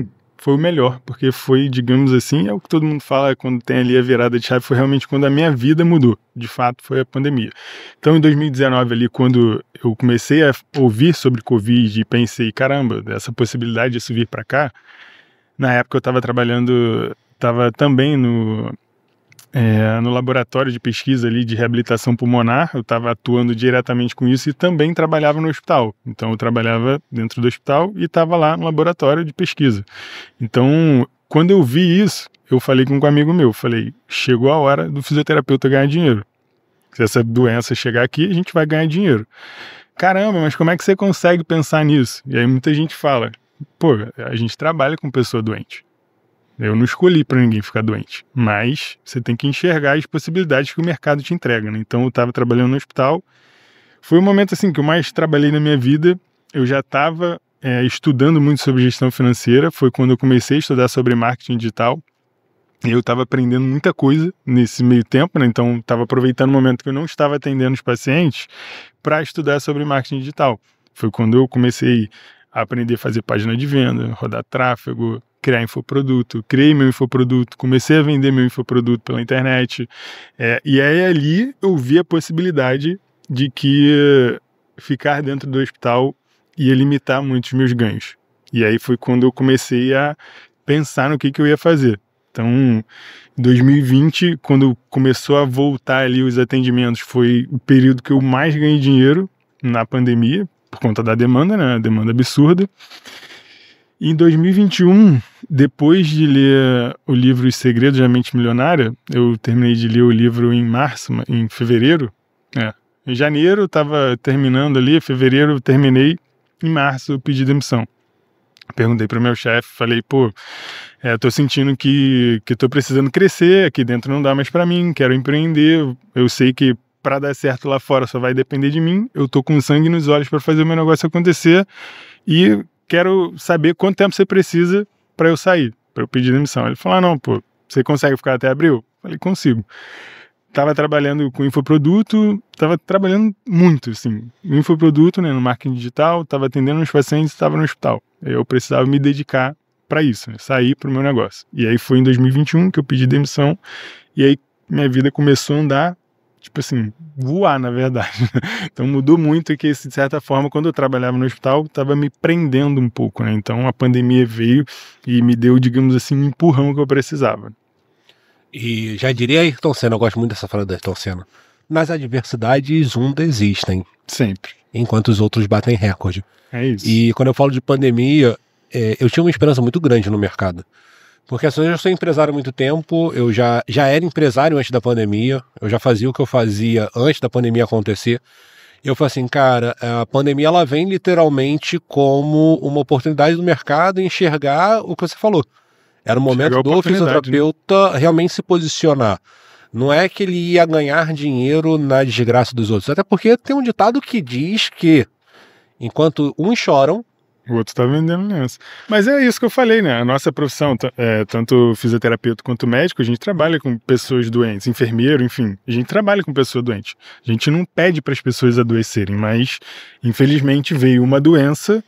foi o melhor, porque foi, digamos assim, é o que todo mundo fala quando tem ali a virada de chave, foi realmente quando a minha vida mudou, de fato foi a pandemia. Então em 2019 ali, quando eu comecei a ouvir sobre Covid e pensei, caramba, essa possibilidade disso vir para cá, na época eu estava trabalhando, estava também no laboratório de pesquisa ali de reabilitação pulmonar, eu estava atuando diretamente com isso e também trabalhava no hospital. Então eu trabalhava dentro do hospital e estava lá no laboratório de pesquisa. Então, quando eu vi isso, eu falei com um amigo meu, falei, chegou a hora do fisioterapeuta ganhar dinheiro. Se essa doença chegar aqui, a gente vai ganhar dinheiro. Caramba, mas como é que você consegue pensar nisso? E aí muita gente fala, pô, a gente trabalha com pessoa doente. Eu não escolhi para ninguém ficar doente, mas você tem que enxergar as possibilidades que o mercado te entrega, né? Então eu estava trabalhando no hospital, foi o momento assim que eu mais trabalhei na minha vida, eu já estava estudando muito sobre gestão financeira, foi quando eu comecei a estudar sobre marketing digital, e eu estava aprendendo muita coisa nesse meio tempo, né? Então estava aproveitando o momento que eu não estava atendendo os pacientes para estudar sobre marketing digital. Foi quando eu comecei a aprender a fazer página de venda, rodar tráfego, criar infoproduto, criei meu infoproduto, comecei a vender meu infoproduto pela internet, e aí ali eu vi a possibilidade de que ficar dentro do hospital ia limitar muito os meus ganhos. E aí foi quando eu comecei a pensar no que eu ia fazer. Então, em 2020, quando começou a voltar ali os atendimentos, foi o período que eu mais ganhei dinheiro na pandemia, por conta da demanda, né? A demanda absurda. Em 2021, depois de ler o livro Os Segredos da Mente Milionária, eu terminei de ler o livro em fevereiro. Em janeiro eu estava terminando ali, em fevereiro eu terminei, em março eu pedi demissão. Perguntei para o meu chefe, falei, tô sentindo que tô precisando crescer, aqui dentro não dá mais para mim, quero empreender, eu sei que para dar certo lá fora só vai depender de mim, eu tô com sangue nos olhos para fazer o meu negócio acontecer e quero saber quanto tempo você precisa para eu sair, para eu pedir demissão. Ele falou, não, você consegue ficar até abril? Falei, consigo. Tava trabalhando com infoproduto, tava trabalhando muito, assim, infoproduto, né, no marketing digital, tava atendendo os pacientes, estava no hospital. Eu precisava me dedicar para isso, né, sair para o meu negócio. E aí foi em 2021 que eu pedi demissão, e aí minha vida começou a andar, tipo assim, voar, na verdade. Então mudou muito, e que, de certa forma, quando eu trabalhava no hospital, estava me prendendo um pouco, né? Então a pandemia veio e me deu, digamos assim, um empurrão que eu precisava. E já diria Ayrton Senna, eu gosto muito dessa frase da Ayrton Senna, nas adversidades existem. Sempre. Enquanto os outros batem recorde. É isso. E quando eu falo de pandemia, eu tinha uma esperança muito grande no mercado. Porque assim, eu já sou empresário há muito tempo, eu já era empresário antes da pandemia, eu já fazia o que eu fazia antes da pandemia acontecer. Eu falei assim, cara, a pandemia ela vem literalmente como uma oportunidade do mercado enxergar o que você falou. Era o momento do fisioterapeuta realmente se posicionar. Não é que ele ia ganhar dinheiro na desgraça dos outros. Até porque tem um ditado que diz que enquanto uns choram, o outro está vendendo nessa. Mas é isso que eu falei, né? A nossa profissão, tanto fisioterapeuta quanto médico, a gente trabalha com pessoas doentes, enfermeiro, enfim, a gente trabalha com pessoa doente. A gente não pede para as pessoas adoecerem, mas infelizmente veio uma doença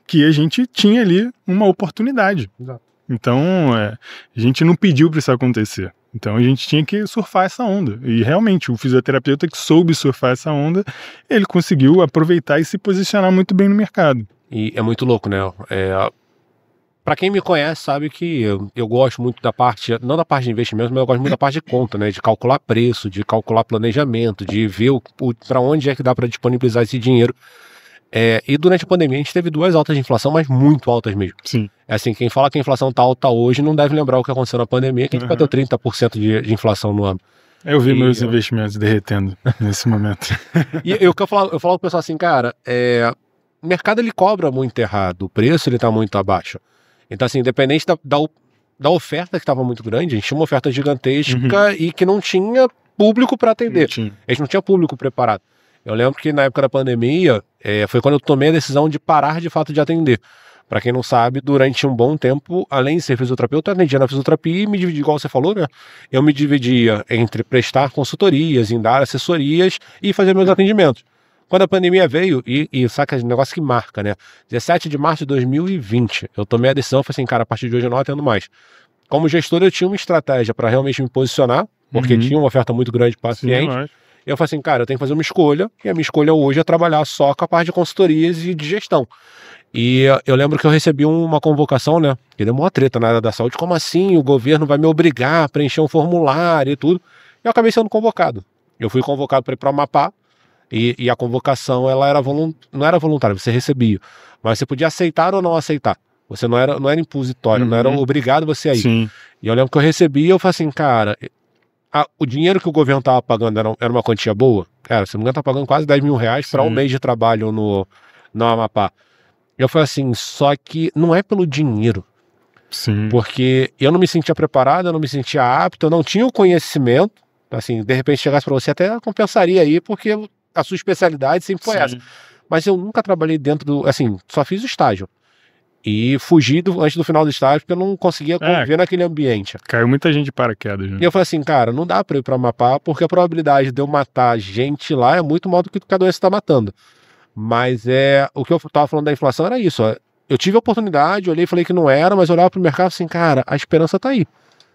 que a gente tinha ali uma oportunidade. Exato. Então, a gente não pediu para isso acontecer. Então, a gente tinha que surfar essa onda. E, realmente, o fisioterapeuta que soube surfar essa onda, ele conseguiu aproveitar e se posicionar muito bem no mercado. E é muito louco, né? Para quem me conhece sabe que eu gosto muito da parte, não da parte de investimento, mas eu gosto muito da parte de conta, né? De calcular preço, de calcular planejamento, de ver para onde é que dá para disponibilizar esse dinheiro. E durante a pandemia a gente teve 2 altas de inflação, mas muito altas mesmo. Sim. Assim, quem fala que a inflação tá alta hoje não deve lembrar o que aconteceu na pandemia, que a gente bateu 30% de inflação no ano. Eu vi meus investimentos derretendo nesse momento. E eu falo pro pessoal assim, cara, o mercado ele cobra muito errado, o preço ele tá muito abaixo. Então, assim, independente da oferta que estava muito grande, a gente tinha uma oferta gigantesca e que não tinha público para atender. A gente não tinha público preparado. Eu lembro que na época da pandemia, foi quando eu tomei a decisão de parar de fato de atender. Para quem não sabe, durante um bom tempo, além de ser fisioterapeuta, eu atendia na fisioterapia e me dividia, igual você falou, né? Eu me dividia entre prestar consultorias, em dar assessorias e fazer meus atendimentos. Quando a pandemia veio, e saca, negócio que marca, né? 17 de março de 2020, eu tomei a decisão, falei assim, cara, a partir de hoje eu não atendo mais. Como gestor, eu tinha uma estratégia para realmente me posicionar, porque tinha uma oferta muito grande para paciente. Eu falei assim, cara, eu tenho que fazer uma escolha, e a minha escolha hoje é trabalhar só com a parte de consultorias e de gestão. E eu lembro que eu recebi uma convocação, né? Que deu uma treta na área da saúde. Como assim? O governo vai me obrigar a preencher um formulário e tudo. E eu acabei sendo convocado. Eu fui convocado para ir para o Amapá. E a convocação, ela não era voluntária, você recebia. Mas você podia aceitar ou não aceitar. Você não era impositório, não era obrigado você a ir. Sim. E eu lembro que eu recebi e eu falei assim, cara, o dinheiro que o governo estava pagando era uma quantia boa. Cara, se não me engano, tá pagando quase 10 mil reais para um mês de trabalho no Amapá. Eu falei assim, só que não é pelo dinheiro. Sim. Porque eu não me sentia preparado, eu não me sentia apto, eu não tinha o conhecimento. Assim, de repente chegasse para você, até compensaria aí, porque a sua especialidade sempre foi essa. Mas eu nunca trabalhei dentro do... Assim, só fiz o estágio. E fugi antes do final do estágio, porque eu não conseguia conviver naquele ambiente. Caiu muita gente de paraquedas. Né? E eu falei assim, cara, não dá para ir para Amapá, porque a probabilidade de eu matar gente lá é muito maior do que a doença está matando. Mas o que eu tava falando da inflação era isso. Eu tive a oportunidade, olhei e falei que não era, mas eu olhava pro mercado assim, cara, a esperança tá aí.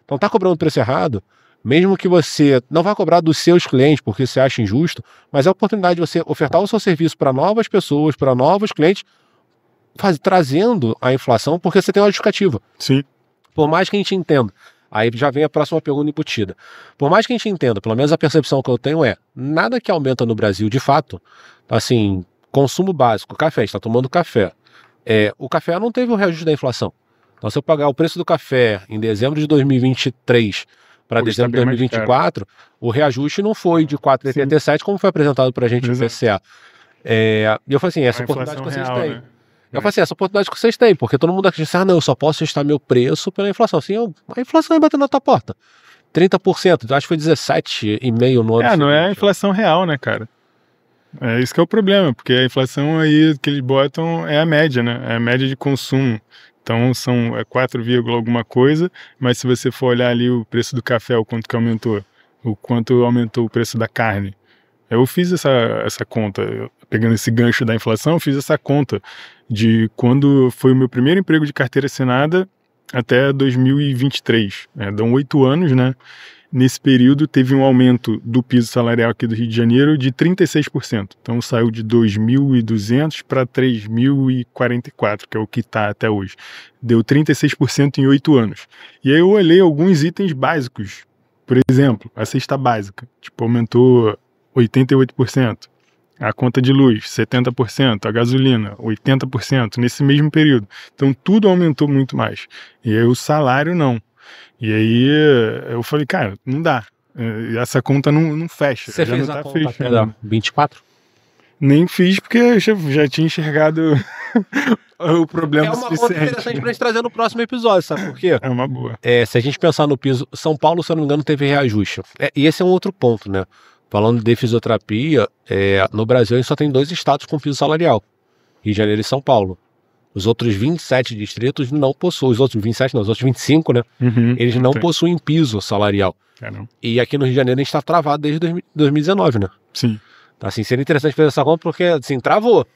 Então tá cobrando preço errado, mesmo que você não vá cobrar dos seus clientes, porque você acha injusto, mas é a oportunidade de você ofertar o seu serviço para novas pessoas, para novos clientes, trazendo a inflação, porque você tem uma justificativa. Sim. Por mais que a gente entenda, aí já vem a próxima pergunta embutida. Por mais que a gente entenda, pelo menos a percepção que eu tenho nada que aumenta no Brasil de fato, assim, consumo básico, café, está tomando café. O café não teve o reajuste da inflação. Então, se eu pagar o preço do café em dezembro de 2023 para dezembro de 2024, o reajuste não foi de 4,87 como foi apresentado para a gente no PCA. E eu falei assim, essa oportunidade que vocês têm. Né? Eu falei assim, essa oportunidade que vocês têm, porque todo mundo acredita, não, eu só posso ajustar meu preço pela inflação. Assim, a inflação vai bater na tua porta. 30%, acho que foi 17,5% no ano. Não é a inflação real, né, cara? É isso que é o problema, porque a inflação aí que eles botam é a média, né? É a média de consumo. Então são 4, alguma coisa, mas se você for olhar ali o preço do café, o quanto que aumentou, o quanto aumentou o preço da carne. Eu fiz essa conta, pegando esse gancho da inflação, eu fiz essa conta de quando foi o meu primeiro emprego de carteira assinada até 2023. Dão 8 anos, né? Nesse período teve um aumento do piso salarial aqui do Rio de Janeiro de 36%. Então saiu de 2.200 para 3.044, que é o que está até hoje. Deu 36% em 8 anos. E aí eu olhei alguns itens básicos. Por exemplo, a cesta básica, aumentou 88%. A conta de luz, 70%. A gasolina, 80% nesse mesmo período. Então tudo aumentou muito mais. E aí o salário não. E aí eu falei, cara, não dá. Essa conta não fecha. Você fez a conta até 24? Nem fiz, porque eu já tinha enxergado o problema suficiente. É uma conta interessante pra gente trazer no próximo episódio, sabe por quê? É uma boa. Se a gente pensar no piso, São Paulo, se eu não me engano, teve reajuste. E esse é um outro ponto, né? Falando de fisioterapia, no Brasil a gente só tem 2 estados com piso salarial. Rio de Janeiro e São Paulo. Os outros 27 distritos não possuem, os outros 27 não, os outros 25, né? Eles não possuem piso salarial. E aqui no Rio de Janeiro a gente está travado desde 2019, né? Sim. Então, assim, seria interessante fazer essa conta porque, assim, travou.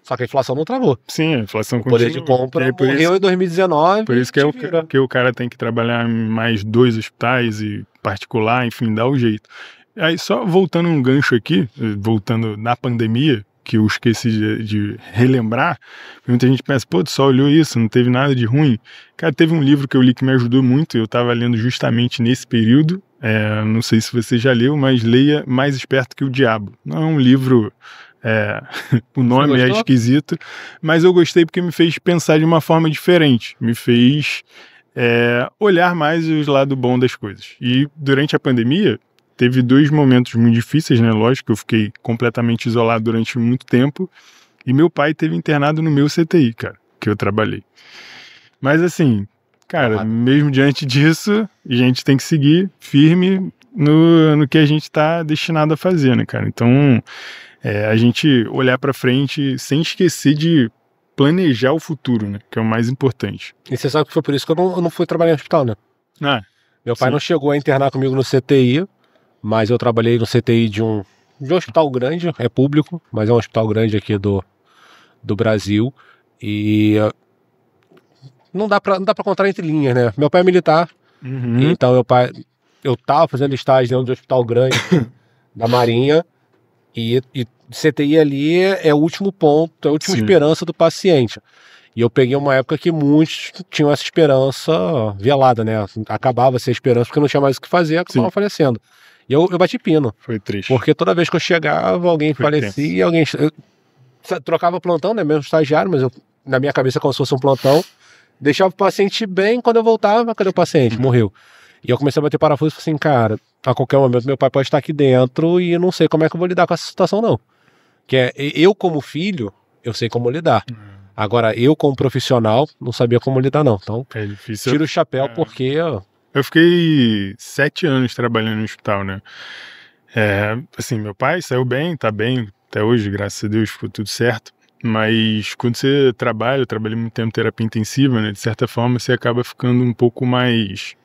Só que a inflação não travou. Sim, a inflação O poder de compra morreu em 2019. Por isso que o cara tem que trabalhar em mais 2 hospitais e particular, enfim, dá o jeito. Aí só voltando um gancho aqui, voltando na pandemia, que eu esqueci de relembrar, muita gente pensa, pô, tu só olhou isso, não teve nada de ruim. Cara, teve um livro que eu li que me ajudou muito, eu tava lendo justamente nesse período, não sei se você já leu, mas leia Mais Esperto que o Diabo. Não é um livro... o nome é esquisito, mas eu gostei porque me fez pensar de uma forma diferente, me fez olhar mais o lado bom das coisas. E durante a pandemia, teve 2 momentos muito difíceis, né? Lógico, eu fiquei completamente isolado durante muito tempo, e meu pai teve internado no meu CTI, cara, que eu trabalhei. Mas assim, cara, mesmo diante disso, a gente tem que seguir firme no que a gente está destinado a fazer, né, cara? Então, a gente olhar para frente sem esquecer de planejar o futuro, né? Que é o mais importante. E você sabe que foi por isso que eu não fui trabalhar em hospital, né? Meu pai não chegou a internar comigo no CTI, mas eu trabalhei no CTI de um hospital grande, é público, mas é um hospital grande aqui do Brasil. E não dá pra contar entre linhas, né? Meu pai é militar, então eu tava fazendo estágio dentro de um hospital grande da Marinha, e CTI ali é o último ponto, é a última esperança do paciente. E eu peguei uma época que muitos tinham essa esperança velada, né? Acabava essa esperança porque não tinha mais o que fazer, acabava falecendo. E eu bati pino. Foi triste. Porque toda vez que eu chegava, alguém falecia, eu trocava plantão, né? Mesmo estagiário, mas na minha cabeça como se fosse um plantão. Deixava o paciente bem, quando eu voltava, cadê o paciente? Morreu. E eu comecei a bater parafuso e falei assim, cara, a qualquer momento meu pai pode estar aqui dentro e eu não sei como é que eu vou lidar com essa situação, não. Que eu como filho, eu sei como lidar. Agora, eu como profissional, não sabia como lidar, não. Então, é difícil. Tiro o chapéu porque... Eu fiquei 7 anos trabalhando no hospital, né? Assim, meu pai saiu bem, tá bem até hoje, graças a Deus, ficou tudo certo. Mas quando você trabalha, eu trabalhei muito tempo em terapia intensiva, né? De certa forma, você acaba ficando um pouco mais...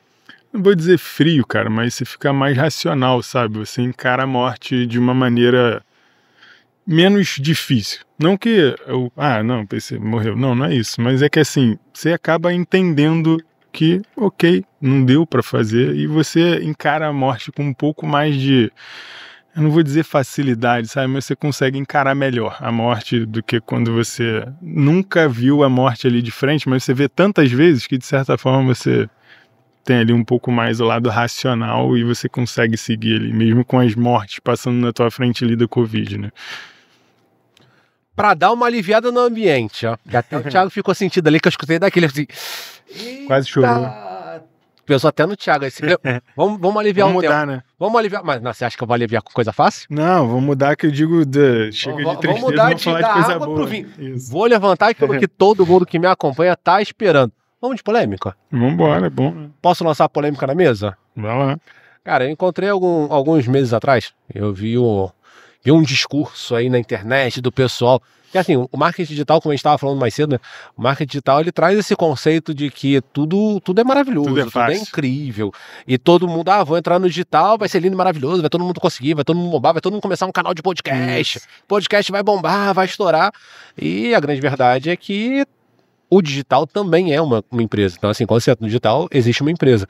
Não vou dizer frio, cara, mas você fica mais racional, sabe? Você encara a morte de uma maneira menos difícil. Não que não, pensei, morreu. Não é isso. Mas é que assim, você acaba entendendo que, ok, não deu pra fazer, e você encara a morte com um pouco mais de, eu não vou dizer facilidade, sabe? Mas você consegue encarar melhor a morte do que quando você nunca viu a morte ali de frente, mas você vê tantas vezes que, de certa forma, você tem ali um pouco mais o lado racional e você consegue seguir ali, mesmo com as mortes passando na tua frente ali da Covid, né? Pra dar uma aliviada no ambiente, ó. Que até o Thiago ficou sentido ali, que eu escutei daquele assim... Quase chorou. Pensou até no Thiago. Vamos aliviar vamos mudar, tempo. Né? Vamos aliviar. Mas você acha que eu vou aliviar com coisa fácil? Não, vamos mudar, que eu digo chega de tristeza, vamos mudar vamos falar de coisa água boa. Pro vinho. Vou levantar aquilo que todo mundo que me acompanha tá esperando. Vamos de polêmica? Vambora, é bom. Posso lançar a polêmica na mesa? Vai lá. Cara, eu encontrei alguns meses atrás, eu vi um discurso aí na internet do pessoal, que assim, o marketing digital, como a gente estava falando mais cedo, né? O marketing digital, ele traz esse conceito de que tudo é maravilhoso, tudo é incrível, e todo mundo, vou entrar no digital, vai ser lindo e maravilhoso, vai todo mundo conseguir, vai todo mundo bombar, vai todo mundo começar um canal de podcast, podcast vai bombar, vai estourar, e a grande verdade é que o digital também é uma empresa. Então, assim, quando você entra no digital, existe uma empresa.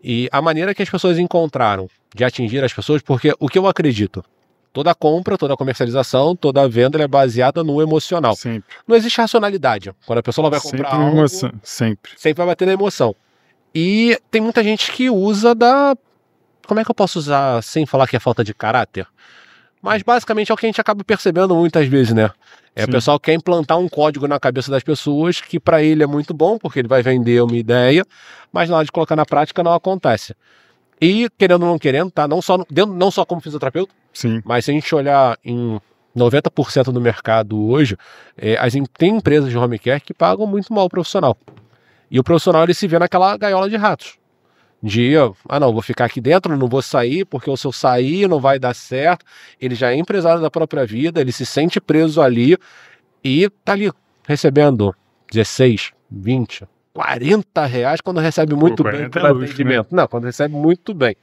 E a maneira que as pessoas encontraram de atingir as pessoas, porque o que eu acredito, toda compra, toda comercialização, toda venda é baseada no emocional. Sempre. Não existe racionalidade. Quando a pessoa vai comprar algo, emoção. Sempre vai bater na emoção. E tem muita gente que usa como é que eu posso usar sem falar que é falta de caráter? Mas basicamente é o que a gente acaba percebendo muitas vezes, né? O pessoal quer implantar um código na cabeça das pessoas que para ele é muito bom, porque ele vai vender uma ideia, mas na hora de colocar na prática não acontece. E querendo ou não querendo, tá? Não só como fisioterapeuta, mas se a gente olhar em 90% do mercado hoje, tem empresas de home care que pagam muito mal o profissional. E o profissional ele se vê naquela gaiola de ratos. Não, vou ficar aqui dentro, não vou sair, porque se eu sair não vai dar certo. Ele já é empresário da própria vida, ele se sente preso ali e tá ali recebendo 16, 20, 40 reais quando recebe muito bem pelo atendimento. Né? Não, quando recebe muito bem.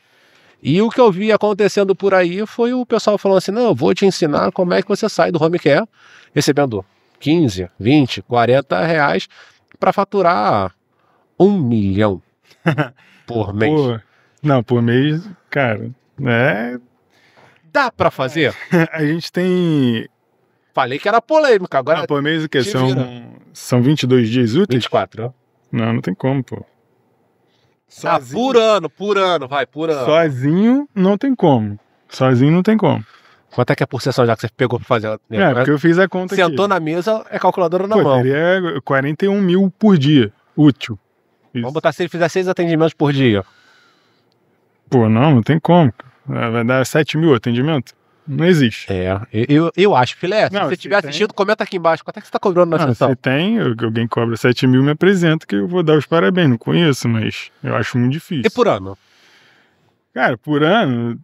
E o que eu vi acontecendo por aí foi o pessoal falando assim, não, eu vou te ensinar como é que você sai do home care recebendo 15, 20, 40 reais para faturar 1 milhão por mês. Pô, não, por mês, cara, Dá para fazer? a gente tem... Falei que era polêmica, agora por mês o quê? te vira. São 22 dias úteis? 24, né? Não tem como, pô. Por ano, por ano. Sozinho não tem como. Sozinho não tem como. Quanto é que é por sessão já que você pegou pra fazer? Porque eu fiz a conta Sentou aqui. na mesa, é calculadora na Pô, mão. teria 41 mil por dia, útil. Isso. Vamos botar se ele fizer 6 atendimentos por dia. Pô, não tem como. Vai dar 7 mil atendimentos? Não existe. Eu acho, filé. Se Não, você se estiver assistindo, comenta aqui embaixo. Quanto é que você tá cobrando na sessão? Se tem, alguém cobra 7 mil, me apresenta que eu vou dar os parabéns. Não conheço, mas eu acho muito difícil. E por ano? Cara, por ano,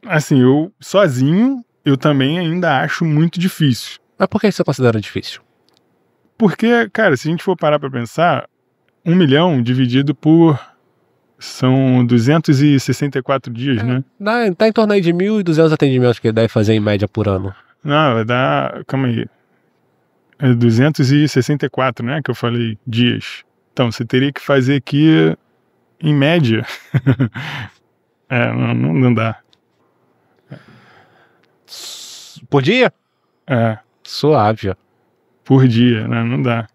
assim, eu sozinho, eu também ainda acho muito difícil. Mas por que você considera difícil? Porque, cara, se a gente for parar pra pensar, 1 milhão dividido por... São 264 dias, né? Tá em torno aí de 1.200 atendimentos que ele deve fazer em média por ano. Não, vai dar... Calma aí. É 264, né? Que eu falei, dias. Então, você teria que fazer aqui em média. Não dá. Por dia? Suave. Por dia, né? Não dá.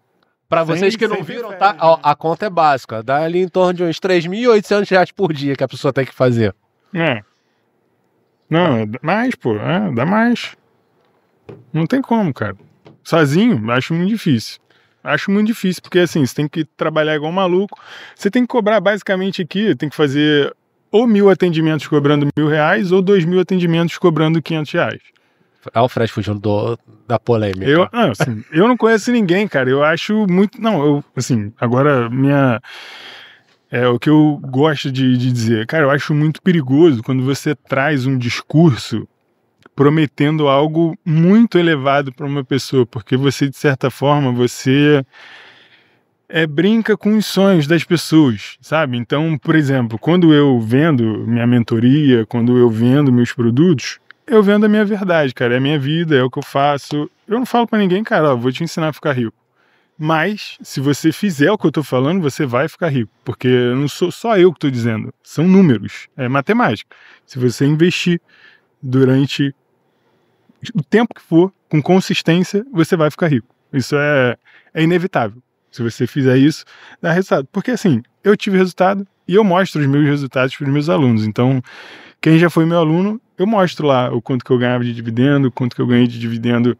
Pra vocês que não viram, tá? A conta é básica. Dá ali em torno de uns 3.800 reais por dia que a pessoa tem que fazer. Não, dá mais, pô. Dá mais. Não tem como, cara. Sozinho, acho muito difícil. Acho muito difícil, porque assim, você tem que trabalhar igual um maluco. Você tem que cobrar basicamente aqui, tem que fazer ou 1.000 atendimentos cobrando R$1.000 ou 2.000 atendimentos cobrando R$500. O Fred fugindo da polêmica. Eu não conheço ninguém, cara. Eu acho muito... Não, agora o que eu gosto de dizer. Cara, eu acho muito perigoso quando você traz um discurso prometendo algo muito elevado para uma pessoa, porque você, de certa forma, você brinca com os sonhos das pessoas, sabe? Então, por exemplo, quando eu vendo minha mentoria, quando eu vendo meus produtos... Eu vendo a minha verdade, cara, é a minha vida, é o que eu faço. Eu não falo pra ninguém, cara, vou te ensinar a ficar rico. Mas, se você fizer o que eu tô falando, você vai ficar rico. Porque não sou só eu que tô dizendo, são números, é matemática. Se você investir durante o tempo que for, com consistência, você vai ficar rico. Isso é inevitável. Se você fizer isso, dá resultado. Porque assim, eu tive resultado e eu mostro os meus resultados para os meus alunos. Então, quem já foi meu aluno, eu mostro lá o quanto que eu ganhava de dividendo, o quanto que eu ganhei de dividendo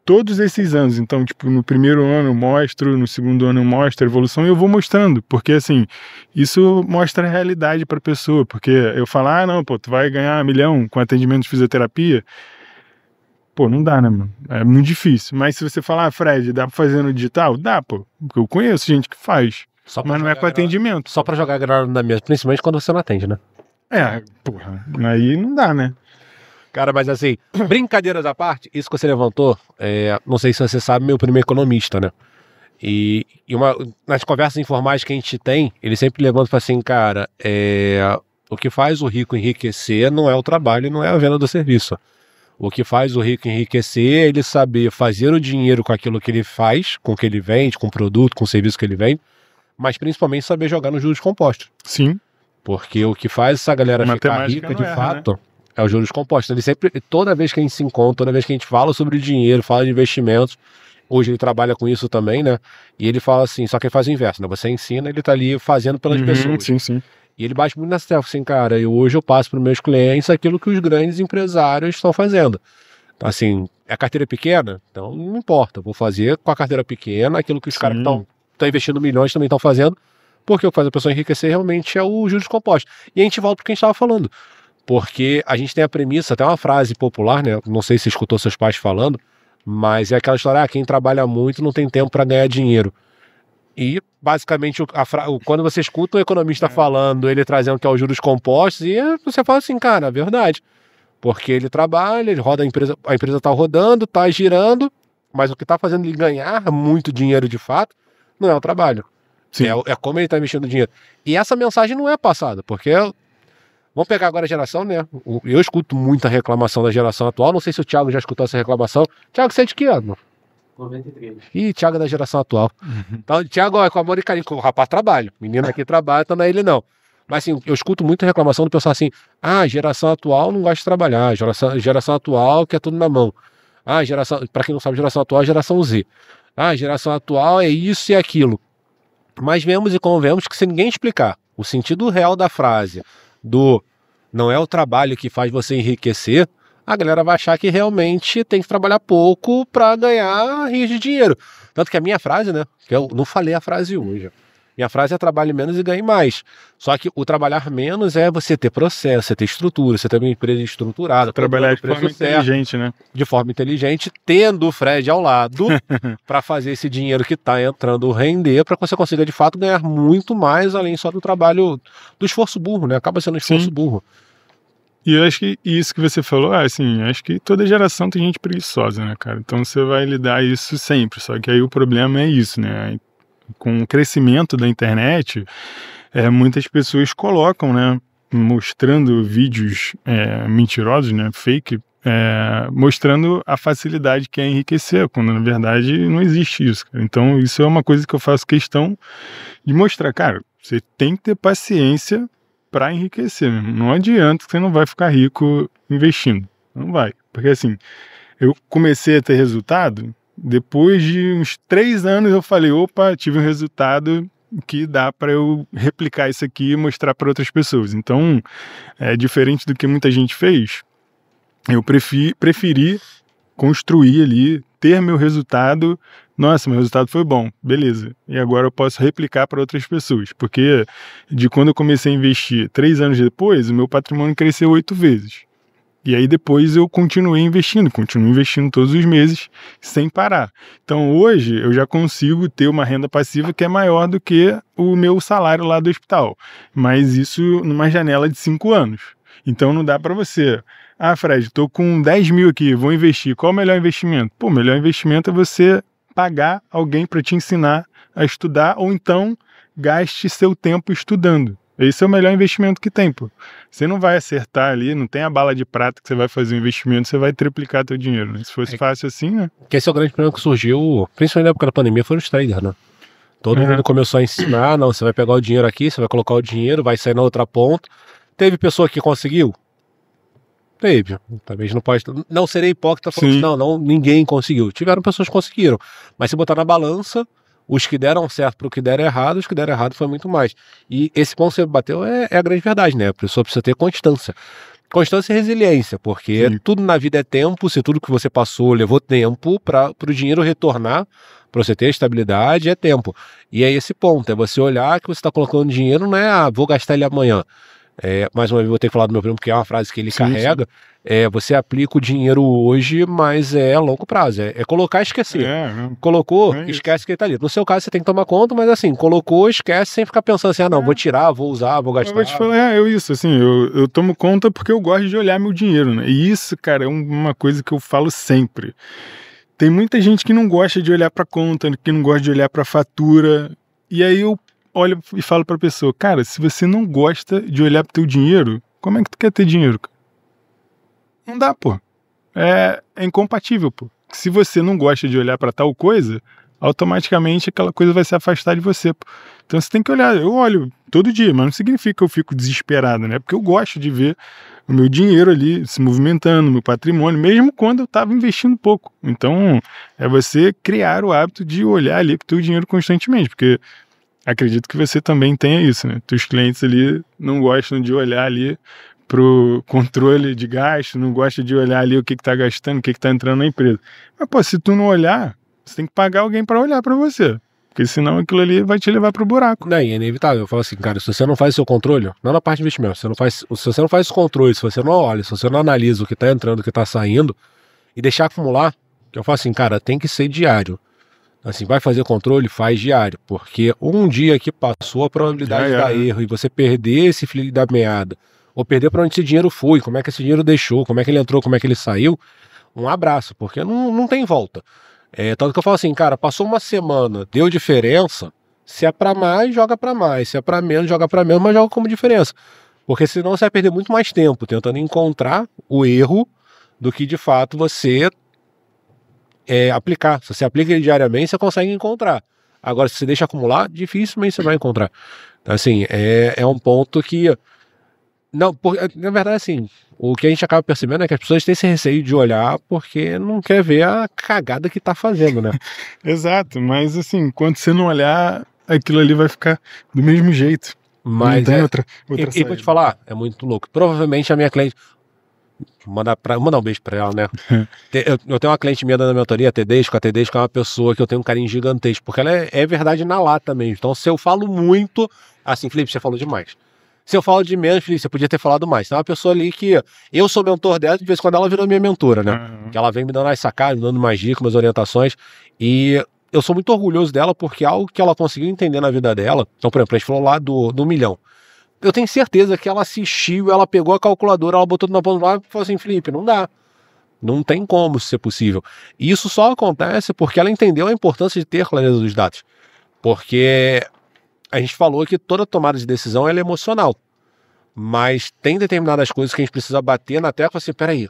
todos esses anos. Então, tipo, no primeiro ano eu mostro, no segundo ano eu mostro a evolução e eu vou mostrando, porque assim, isso mostra a realidade para a pessoa, porque eu falar, não, pô, tu vai ganhar 1 milhão com atendimento de fisioterapia, pô, não dá, né, mano? É muito difícil. Mas se você falar, Fred, dá pra fazer no digital? Dá, pô, porque eu conheço gente que faz, mas não é com atendimento. Só pra jogar grana na mesa, principalmente quando você não atende, né? Porra, aí não dá, né? Cara, mas assim, brincadeiras à parte, isso que você levantou, não sei se você sabe, meu primo é economista, né? E nas conversas informais que a gente tem, ele sempre levanta e fala assim, cara, o que faz o rico enriquecer não é o trabalho, não é a venda do serviço. O que faz o rico enriquecer é ele saber fazer o dinheiro com aquilo que ele faz, com o que ele vende, com o produto, com o serviço que ele vende, mas principalmente saber jogar nos juros compostos. Sim. Porque o que faz essa galera ficar rica, de fato, é os juros compostos. Ele sempre, toda vez que a gente se encontra, toda vez que a gente fala sobre dinheiro, fala de investimentos, hoje ele trabalha com isso também, né? E ele fala assim, só que ele faz o inverso, né? Você ensina, ele tá ali fazendo pelas pessoas. Sim. E ele bate muito nessa tecla, assim, cara, hoje eu passo para os meus clientes aquilo que os grandes empresários estão fazendo. Então, assim, a carteira é pequena? Então não importa, vou fazer com a carteira pequena aquilo que os caras que estão investindo milhões também estão fazendo, porque o que faz a pessoa enriquecer realmente é o juros compostos. E a gente volta para o que a gente estava falando, porque a gente tem a premissa, até uma frase popular, né? Não sei se você escutou seus pais falando, mas é aquela história, quem trabalha muito não tem tempo para ganhar dinheiro. E, basicamente, quando você escuta um economista falando, ele trazendo que é os juros compostos, e você fala assim, cara, é verdade. Porque ele trabalha, ele roda a empresa está rodando, está girando, mas o que está fazendo ele ganhar muito dinheiro de fato não é o trabalho. É como ele está investindo dinheiro. E essa mensagem não é passada, porque... Vamos pegar agora a geração, né? Eu escuto muita reclamação da geração atual, não sei se o Thiago já escutou essa reclamação. Thiago, você é de que ano? 93. Ih, Thiago é da geração atual. Então, Thiago, ó, com amor e carinho, o rapaz trabalha. Menino aqui trabalha, então não é ele não. Mas assim, eu escuto muita reclamação do pessoal assim, geração atual não gosta de trabalhar, geração atual quer tudo na mão. Para quem não sabe, geração atual é geração Z. Geração atual é isso e aquilo. Mas vemos e convenhamos que se ninguém explicar o sentido real da frase não é o trabalho que faz você enriquecer, a galera vai achar que realmente tem que trabalhar pouco para ganhar rios de dinheiro. Tanto que a minha frase, né, que eu não falei a frase hoje, minha frase é trabalhe menos e ganhe mais. Só que o trabalhar menos é você ter processo, você ter estrutura, você ter uma empresa estruturada. Trabalhar de forma inteligente, né? De forma inteligente, tendo o Fred ao lado para fazer esse dinheiro que está entrando render, para que você consiga de fato ganhar muito mais, além só do trabalho, do esforço burro, né? Acaba sendo um esforço burro. E eu acho que isso que você falou, assim, acho que toda geração tem gente preguiçosa, né, cara? Então você vai lidar isso sempre, só que aí o problema é isso, né? Com o crescimento da internet, muitas pessoas colocam, né, mostrando vídeos mentirosos, né, fake, mostrando a facilidade que é enriquecer, quando na verdade não existe isso, cara. Então isso é uma coisa que eu faço questão de mostrar, cara, você tem que ter paciência para enriquecer, não adianta que você não vai ficar rico investindo, não vai, porque assim, eu comecei a ter resultado. Depois de uns 3 anos eu falei, opa, tive um resultado que dá para eu replicar isso aqui e mostrar para outras pessoas. Então, diferente do que muita gente fez, eu preferi construir ali, ter meu resultado. Nossa, meu resultado foi bom, beleza. E agora eu posso replicar para outras pessoas. Porque de quando eu comecei a investir 3 anos depois, o meu patrimônio cresceu 8 vezes. E aí depois eu continuo investindo todos os meses, sem parar. Então hoje eu já consigo ter uma renda passiva que é maior do que o meu salário lá do hospital. Mas isso numa janela de 5 anos. Então não dá para você, Fred, estou com 10 mil aqui, vou investir. Qual é o melhor investimento? Pô, o melhor investimento é você pagar alguém para te ensinar a estudar, ou então gaste seu tempo estudando. Esse é o melhor investimento que tem, pô. Você não vai acertar ali, não tem a bala de prata que você vai fazer um investimento, você vai triplicar teu dinheiro, né? Se fosse fácil assim, né? Que esse é o grande problema que surgiu, principalmente na época da pandemia, foram os traders, né? Todo mundo começou a ensinar, não, você vai pegar o dinheiro aqui, você vai colocar o dinheiro, vai sair na outra ponta. Teve pessoa que conseguiu? Teve. Talvez não pode... Não serei hipócrita falando não, ninguém conseguiu. Tiveram pessoas que conseguiram. Mas se botar na balança, os que deram certo para o que deram errado, os que deram errado foi muito mais. E esse ponto que você bateu é a grande verdade, né? A pessoa precisa ter constância. Constância e resiliência, porque tudo na vida é tempo, se tudo que você passou levou tempo para o dinheiro retornar, para você ter estabilidade, é tempo. E é esse ponto, é você olhar que você está colocando dinheiro, não é vou gastar ele amanhã. Mais uma vez vou ter que falar do meu primo, porque é uma frase que ele carrega, você aplica o dinheiro hoje, mas é a longo prazo, é colocar e esquecer. Colocou, esquece que ele tá ali. No seu caso você tem que tomar conta, mas assim, colocou, esquece, sem ficar pensando assim, não, vou tirar, vou usar, vou gastar. Eu vou te falar, isso, assim, eu tomo conta porque eu gosto de olhar meu dinheiro, né? E isso, cara, é uma coisa que eu falo sempre. Tem muita gente que não gosta de olhar pra conta, que não gosta de olhar pra fatura, e aí eu olho e falo pra pessoa, cara, se você não gosta de olhar pro teu dinheiro, como é que tu quer ter dinheiro? Não dá, pô. É incompatível, pô. Se você não gosta de olhar pra tal coisa, automaticamente aquela coisa vai se afastar de você, pô. Então você tem que olhar, eu olho todo dia, mas não significa que eu fico desesperado, né? Porque eu gosto de ver o meu dinheiro ali se movimentando, meu patrimônio, mesmo quando eu estava investindo pouco. Então é você criar o hábito de olhar ali pro teu dinheiro constantemente, porque acredito que você também tenha isso, né? Teus clientes ali não gostam de olhar ali pro controle de gasto, não gostam de olhar ali o que tá gastando, o que tá entrando na empresa. Mas, pô, se tu não olhar, você tem que pagar alguém para olhar para você. Porque senão aquilo ali vai te levar pro buraco. Não, é inevitável. Eu falo assim, cara, se você não faz o seu controle, não na parte de investimento, se você não faz esse controle, se você não olha, se você não analisa o que tá entrando, o que tá saindo, e deixar acumular, que eu falo assim, cara, tem que ser diário. Assim, vai fazer controle, faz diário, porque um dia que passou a probabilidade de dar erro e você perder esse fio da meada, ou perder para onde esse dinheiro foi, como é que esse dinheiro deixou, como é que ele entrou, como é que ele saiu, um abraço, porque não tem volta. Tanto que eu falo assim, cara, passou uma semana, deu diferença, se é para mais, joga para mais, se é para menos, joga para menos, mas joga como diferença. Porque senão você vai perder muito mais tempo tentando encontrar o erro do que de fato você aplicar. Se você aplica ele diariamente, você consegue encontrar. Agora, se você deixa acumular, dificilmente você vai encontrar. Então, assim, é um ponto que... Não, na verdade, assim, o que a gente acaba percebendo é que as pessoas têm esse receio de olhar porque não quer ver a cagada que tá fazendo, né? Exato, mas assim, quando você não olhar, aquilo ali vai ficar do mesmo jeito. Mas não tem outra e vou te falar, é muito louco. Provavelmente a minha cliente... Mandar um beijo pra ela, né? Eu tenho uma cliente minha da mentoria, a Tedesco. A Tedesco é uma pessoa que eu tenho um carinho gigantesco, porque ela é verdade na lata mesmo. Então, se eu falo muito, assim, Felipe, você falou demais. Se eu falo de menos, Felipe, você podia ter falado mais. Então, é uma pessoa ali que eu sou mentor dela, de vez em quando ela virou minha mentora, né? Que ela vem me dando as sacadas, me dando mais dicas, umas orientações. E eu sou muito orgulhoso dela, porque algo que ela conseguiu entender na vida dela. Então, por exemplo, a gente falou lá do milhão. Eu tenho certeza que ela assistiu, ela pegou a calculadora, ela botou na ponta lá e falou assim, Felipe, não dá. Não tem como ser possível. E isso só acontece porque ela entendeu a importância de ter clareza dos dados. Porque a gente falou que toda tomada de decisão ela é emocional. Mas tem determinadas coisas que a gente precisa bater na tecla assim, peraí,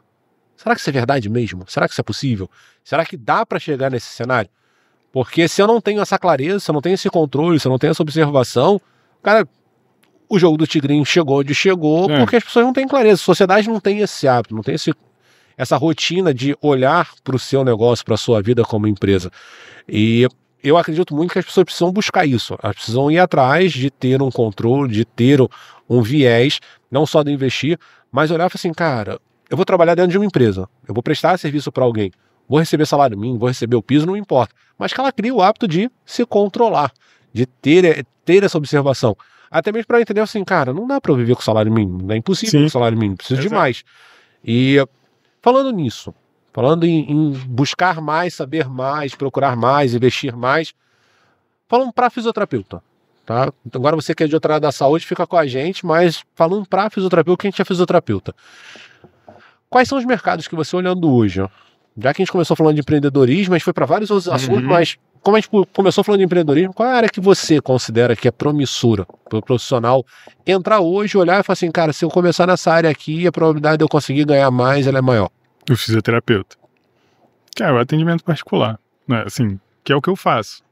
será que isso é verdade mesmo? Será que isso é possível? Será que dá para chegar nesse cenário? Porque se eu não tenho essa clareza, se eu não tenho esse controle, se eu não tenho essa observação, cara... O jogo do Tigrinho chegou onde chegou porque as pessoas não têm clareza. A sociedade não tem esse hábito, não tem essa rotina de olhar para o seu negócio, para a sua vida como empresa. E eu acredito muito que as pessoas precisam buscar isso. Elas precisam ir atrás de ter um controle, de ter um viés, não só de investir, mas olhar e falar assim, cara, eu vou trabalhar dentro de uma empresa, eu vou prestar serviço para alguém, vou receber salário mínimo, vou receber o piso, não importa. Mas que ela crie o hábito de se controlar, de ter essa observação. Até mesmo para entender assim, cara, não dá para eu viver com salário mínimo, é impossível com salário mínimo, preciso de mais. E falando nisso, falando em buscar mais, saber mais, procurar mais, investir mais, falando para fisioterapeuta, tá? Agora você que é de outra área da saúde, fica com a gente, mas falando para fisioterapeuta, que a gente é fisioterapeuta. Quais são os mercados que você olhando hoje? Já que a gente começou falando de empreendedorismo, a gente foi para vários outros assuntos, mas como a gente começou falando de empreendedorismo, qual é a área que você considera que é promissora para o profissional entrar hoje, olhar e falar assim, cara, se eu começar nessa área aqui, a probabilidade de eu conseguir ganhar mais, ela é maior? O fisioterapeuta. Cara, o atendimento particular, né? Assim, que é o que eu faço.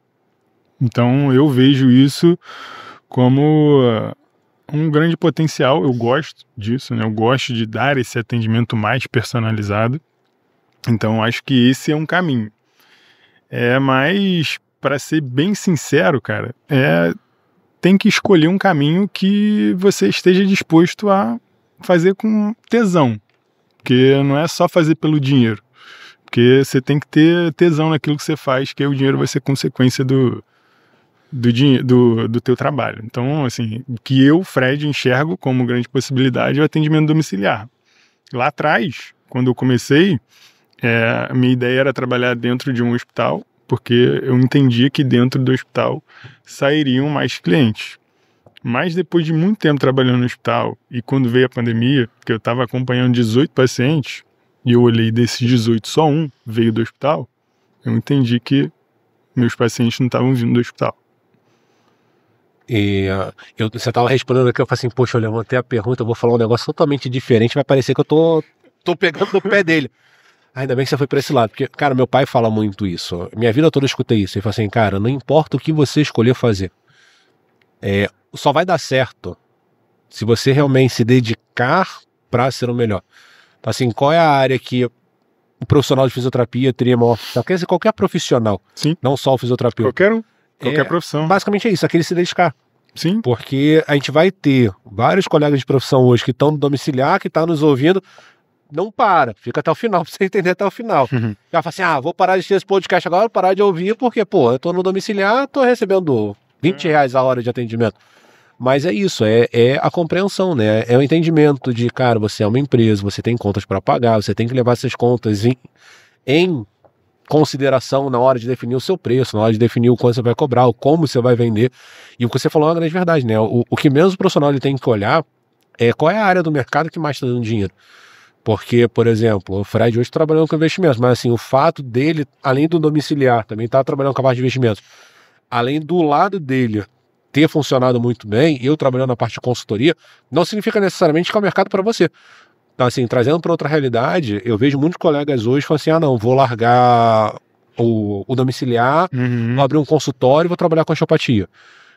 Então, eu vejo isso como um grande potencial, eu gosto disso, né? Eu gosto de dar esse atendimento mais personalizado. Então, acho que esse é um caminho. Mas, para ser bem sincero, cara, tem que escolher um caminho que você esteja disposto a fazer com tesão. Porque não é só fazer pelo dinheiro. Porque você tem que ter tesão naquilo que você faz, que aí o dinheiro vai ser consequência do teu trabalho. Então, assim, o que eu, Fred, enxergo como grande possibilidade é o atendimento domiciliar. Lá atrás, quando eu comecei, a minha ideia era trabalhar dentro de um hospital, porque eu entendia que dentro do hospital sairiam mais clientes. Mas depois de muito tempo trabalhando no hospital, e quando veio a pandemia, que eu estava acompanhando 18 pacientes, e eu olhei desses 18, só um veio do hospital, eu entendi que meus pacientes não estavam vindo do hospital. E você estava respondendo aqui, eu falei assim, poxa, eu levantei a pergunta, eu vou falar um negócio totalmente diferente, vai parecer que eu tô pegando no pé dele. Ainda bem que você foi para esse lado, porque, cara, meu pai fala muito isso. Minha vida toda eu escutei isso. Ele fala assim, cara, não importa o que você escolher fazer. Só vai dar certo se você realmente se dedicar para ser o melhor. Então, assim, qual é a área que o profissional de fisioterapia teria maior... Quer dizer, qualquer profissional. Sim. Não só o fisioterapeuta. Qualquer um. Qualquer profissão. Basicamente é isso, aquele se dedicar. Sim. Porque a gente vai ter vários colegas de profissão hoje que estão no domiciliar, que estão nos ouvindo. Não para, fica até o final, pra você entender até o final. Já fala assim, vou parar de assistir esse podcast agora, vou parar de ouvir, porque, pô, eu tô no domiciliar, tô recebendo R$20 a hora de atendimento. Mas é isso, é a compreensão, né? É o entendimento de, cara, você é uma empresa, você tem contas para pagar, você tem que levar essas contas em consideração na hora de definir o seu preço, na hora de definir o quanto você vai cobrar, o como você vai vender. E o que você falou é uma grande verdade, né? O que menos o profissional ele tem que olhar é qual é a área do mercado que mais está dando dinheiro. Porque, por exemplo, o Fred hoje trabalhando com investimentos, mas assim, o fato dele, além do domiciliar, também estar trabalhando com a parte de investimentos, além do lado dele ter funcionado muito bem, eu trabalhando na parte de consultoria, não significa necessariamente que é o mercado para você. Então, assim, trazendo para outra realidade, eu vejo muitos colegas hoje falando assim, não, vou largar o domiciliar, vou abrir um consultório e vou trabalhar com osteopatia.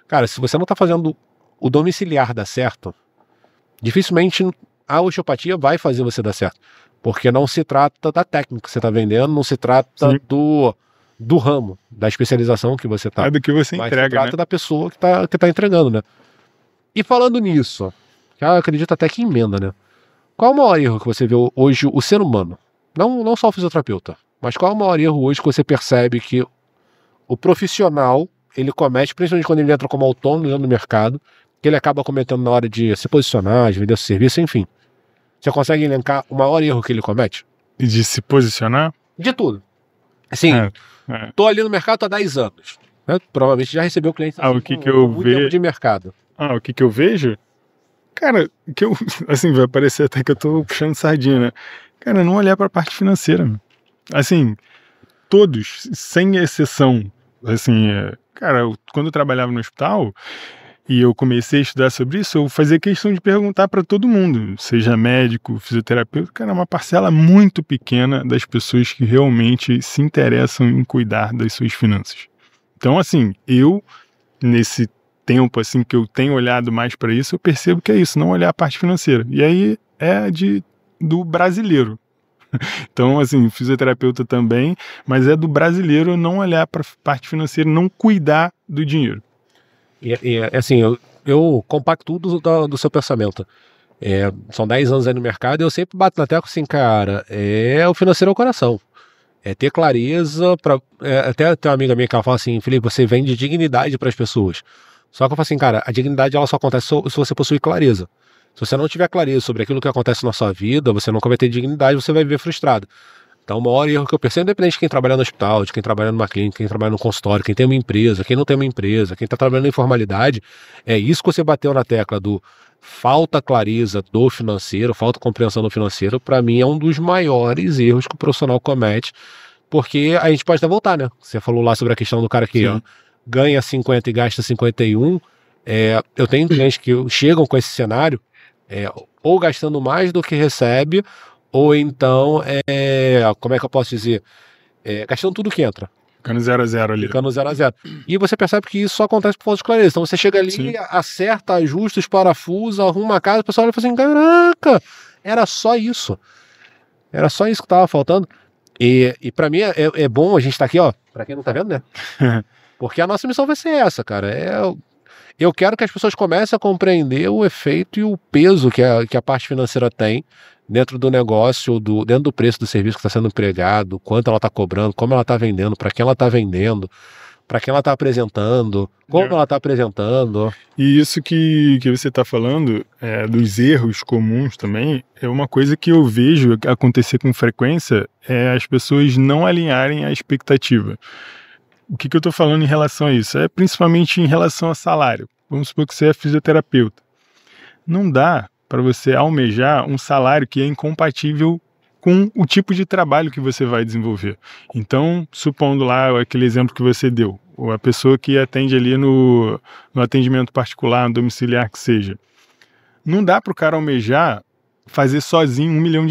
Cara, se você não tá fazendo o domiciliar dar certo, dificilmente a osteopatia vai fazer você dar certo. Porque não se trata da técnica que você tá vendendo, não se trata do ramo, da especialização que você tá. É do que você entrega, se trata né? da pessoa que tá entregando, né? E falando nisso, eu acredito até que emenda, né? Qual é o maior erro que você vê hoje o ser humano? Não só o fisioterapeuta, mas qual é o maior erro hoje que você percebe que o profissional ele comete, principalmente quando ele entra como autônomo dentro do mercado, que ele acaba cometendo na hora de se posicionar, de vender seu serviço, enfim. Você consegue elencar o maior erro que ele comete? E de se posicionar? De tudo. Assim, tô ali no mercado há 10 anos. Né? Provavelmente já recebeu clientes o que eu muito tempo de mercado. O que eu vejo? Cara, assim, vai parecer até que eu tô puxando sardinha, né? Cara, não olhar pra parte financeira. Assim, todos, sem exceção, assim, cara, quando eu trabalhava no hospital e eu comecei a estudar sobre isso, eu fazia questão de perguntar para todo mundo, seja médico, fisioterapeuta, cara, é uma parcela muito pequena das pessoas que realmente se interessam em cuidar das suas finanças. Então, assim, nesse tempo assim que eu tenho olhado mais para isso, eu percebo que é isso, não olhar a parte financeira. E aí do brasileiro. Então, assim, fisioterapeuta também, mas é do brasileiro não olhar para a parte financeira, não cuidar do dinheiro. Assim, eu compacto tudo do seu pensamento. São 10 anos aí no mercado e eu sempre bato na tecla assim, cara, o financeiro é o coração. É ter clareza, até tem uma amiga minha que ela fala assim, Felipe, você vende dignidade para as pessoas. Só que eu falo assim, cara, a dignidade ela só acontece se você possui clareza. Se você não tiver clareza sobre aquilo que acontece na sua vida, você nunca vai ter dignidade, você vai viver frustrado. Então, o maior erro que eu percebo, independente de quem trabalha no hospital, de quem trabalha numa clínica, quem trabalha no consultório, quem tem uma empresa, quem não tem uma empresa, quem está trabalhando na informalidade, é isso que você bateu na tecla do falta clareza do financeiro, falta compreensão do financeiro, para mim é um dos maiores erros que o profissional comete, porque a gente pode até voltar, né? Você falou lá sobre a questão do cara que ganha 50 e gasta 51. Eu tenho clientes que chegam com esse cenário, ou gastando mais do que recebe, ou então, como é que eu posso dizer? Gastando tudo que entra. Ficando 0 a 0 ali. Ficando 0 a 0. E você percebe que isso só acontece por falta de clareza. Então você chega ali, acerta, ajusta os parafusos, arruma a casa, o pessoal olha e fala assim, caraca, era só isso. Era só isso que tava faltando. E pra mim é bom a gente estar aqui, ó, pra quem não tá vendo, né? Porque a nossa missão vai ser essa, cara. Eu quero que as pessoas comecem a compreender o efeito e o peso que a parte financeira tem dentro do negócio, dentro do preço do serviço que está sendo empregado, quanto ela está cobrando, como ela está vendendo, para quem ela está vendendo, para quem ela está apresentando, como ela está apresentando. E isso que você está falando, dos erros comuns também, é uma coisa que eu vejo acontecer com frequência, as pessoas não alinharem a expectativa. O que eu estou falando em relação a isso? É principalmente em relação a salário. Vamos supor que você é fisioterapeuta. Não dá para você almejar um salário que é incompatível com o tipo de trabalho que você vai desenvolver. Então, supondo lá aquele exemplo que você deu, ou a pessoa que atende ali no atendimento particular, no domiciliar que seja. Não dá para o cara almejar fazer sozinho R$1 milhão,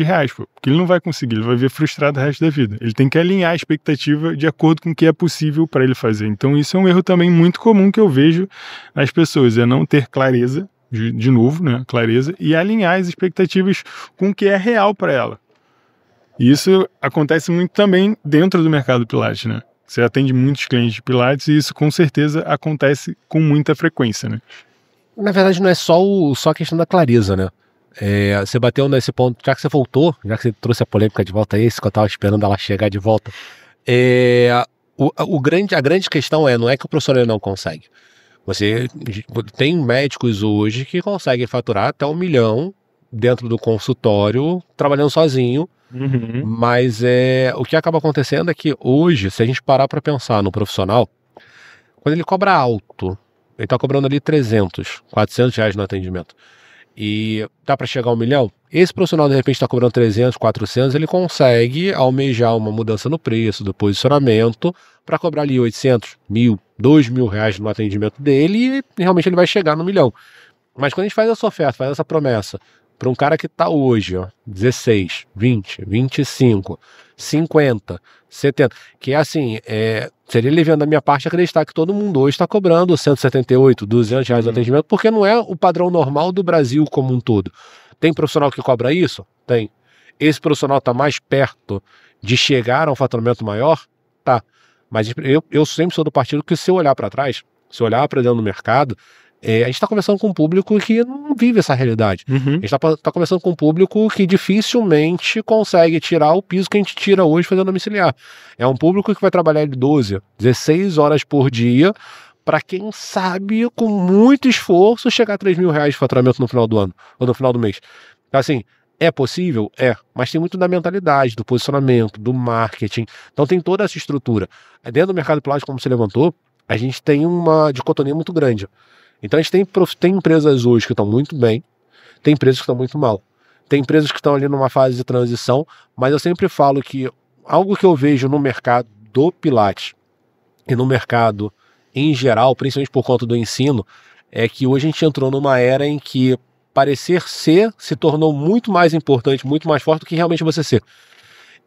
porque ele não vai conseguir, ele vai ver frustrado o resto da vida. Ele tem que alinhar a expectativa de acordo com o que é possível para ele fazer. Então isso é um erro também muito comum que eu vejo nas pessoas, é não ter clareza, de novo, né, clareza, e alinhar as expectativas com o que é real para ela. E isso acontece muito também dentro do mercado do Pilates, né? Você atende muitos clientes de Pilates e isso com certeza acontece com muita frequência, né? Na verdade não é só a questão da clareza, né? Você bateu nesse ponto, já que você voltou, já que você trouxe a polêmica de volta, isso que eu tava esperando ela chegar de volta. A grande questão não é que o professor não consegue. Você tem médicos hoje que conseguem faturar até R$1 milhão dentro do consultório, trabalhando sozinho. Uhum. Mas o que acaba acontecendo é que hoje, se a gente parar para pensar no profissional, quando ele cobra alto, ele tá cobrando ali 300, 400 reais no atendimento. E dá para chegar a R$1 milhão, esse profissional de repente está cobrando 300, 400, ele consegue almejar uma mudança no preço, do posicionamento, para cobrar ali 800, 1.000, 2.000 reais no atendimento dele e realmente ele vai chegar no R$1 milhão. Mas quando a gente faz essa oferta, faz essa promessa para um cara que está hoje, ó, 16, 20, 25, 50, 70, que é assim, seria leviando da minha parte acreditar que todo mundo hoje está cobrando 178, 200 reais de atendimento, porque não é o padrão normal do Brasil como um todo. Tem profissional que cobra isso? Tem. Esse profissional está mais perto de chegar a um faturamento maior? Tá. Mas eu sempre sou do partido que, se eu olhar para trás, se eu olhar para dentro do mercado, a gente está conversando com um público que não vive essa realidade. A gente está conversando com um público que dificilmente consegue tirar o piso que a gente tira hoje fazendo domiciliar. É um público que vai trabalhar de 12, 16 horas por dia, para quem sabe, com muito esforço, chegar a 3 mil reais de faturamento no final do ano, ou no final do mês. Assim, é possível? É, mas tem muito da mentalidade, do posicionamento, do marketing. Então tem toda essa estrutura. Dentro do mercado plástico, como você levantou, a gente tem uma dicotomia muito grande. Então a gente tem empresas hoje que estão muito bem, tem empresas que estão muito mal. Tem empresas que estão ali numa fase de transição, mas eu sempre falo que algo que eu vejo no mercado do Pilates e no mercado em geral, principalmente por conta do ensino, é que hoje a gente entrou numa era em que parecer ser se tornou muito mais importante, muito mais forte do que realmente você ser.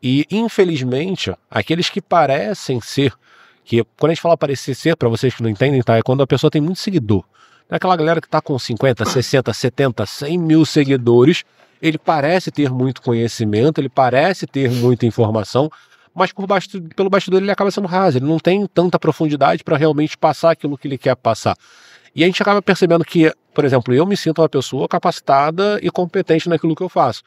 E, infelizmente, aqueles que parecem ser, que quando a gente fala parecer ser, para vocês que não entendem, tá? É quando a pessoa tem muito seguidor. É aquela galera que está com 50, 60, 70, 100 mil seguidores, ele parece ter muito conhecimento, ele parece ter muita informação, mas pelo bastidor ele acaba sendo raso, ele não tem tanta profundidade para realmente passar aquilo que ele quer passar. E a gente acaba percebendo que, por exemplo, eu me sinto uma pessoa capacitada e competente naquilo que eu faço.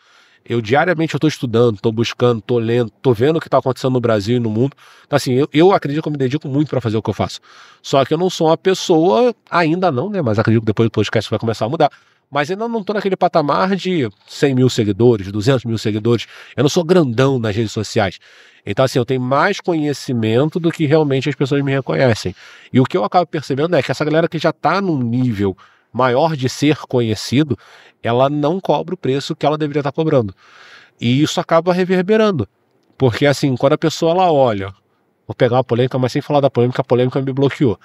Eu diariamente estou estudando, estou buscando, estou lendo, estou vendo o que está acontecendo no Brasil e no mundo. Então, assim, eu acredito que eu me dedico muito para fazer o que eu faço. Só que eu não sou uma pessoa, ainda não, né? Mas acredito que depois do podcast vai começar a mudar. Mas ainda não estou naquele patamar de 100 mil seguidores, 200 mil seguidores. Eu não sou grandão nas redes sociais. Então, assim, eu tenho mais conhecimento do que realmente as pessoas me reconhecem. E o que eu acabo percebendo é que essa galera que já está num nível maior de ser conhecido, ela não cobra o preço que ela deveria estar cobrando. E isso acaba reverberando. Porque, assim, quando a pessoa ela olha, vou pegar uma polêmica, mas sem falar da polêmica, a polêmica me bloqueou.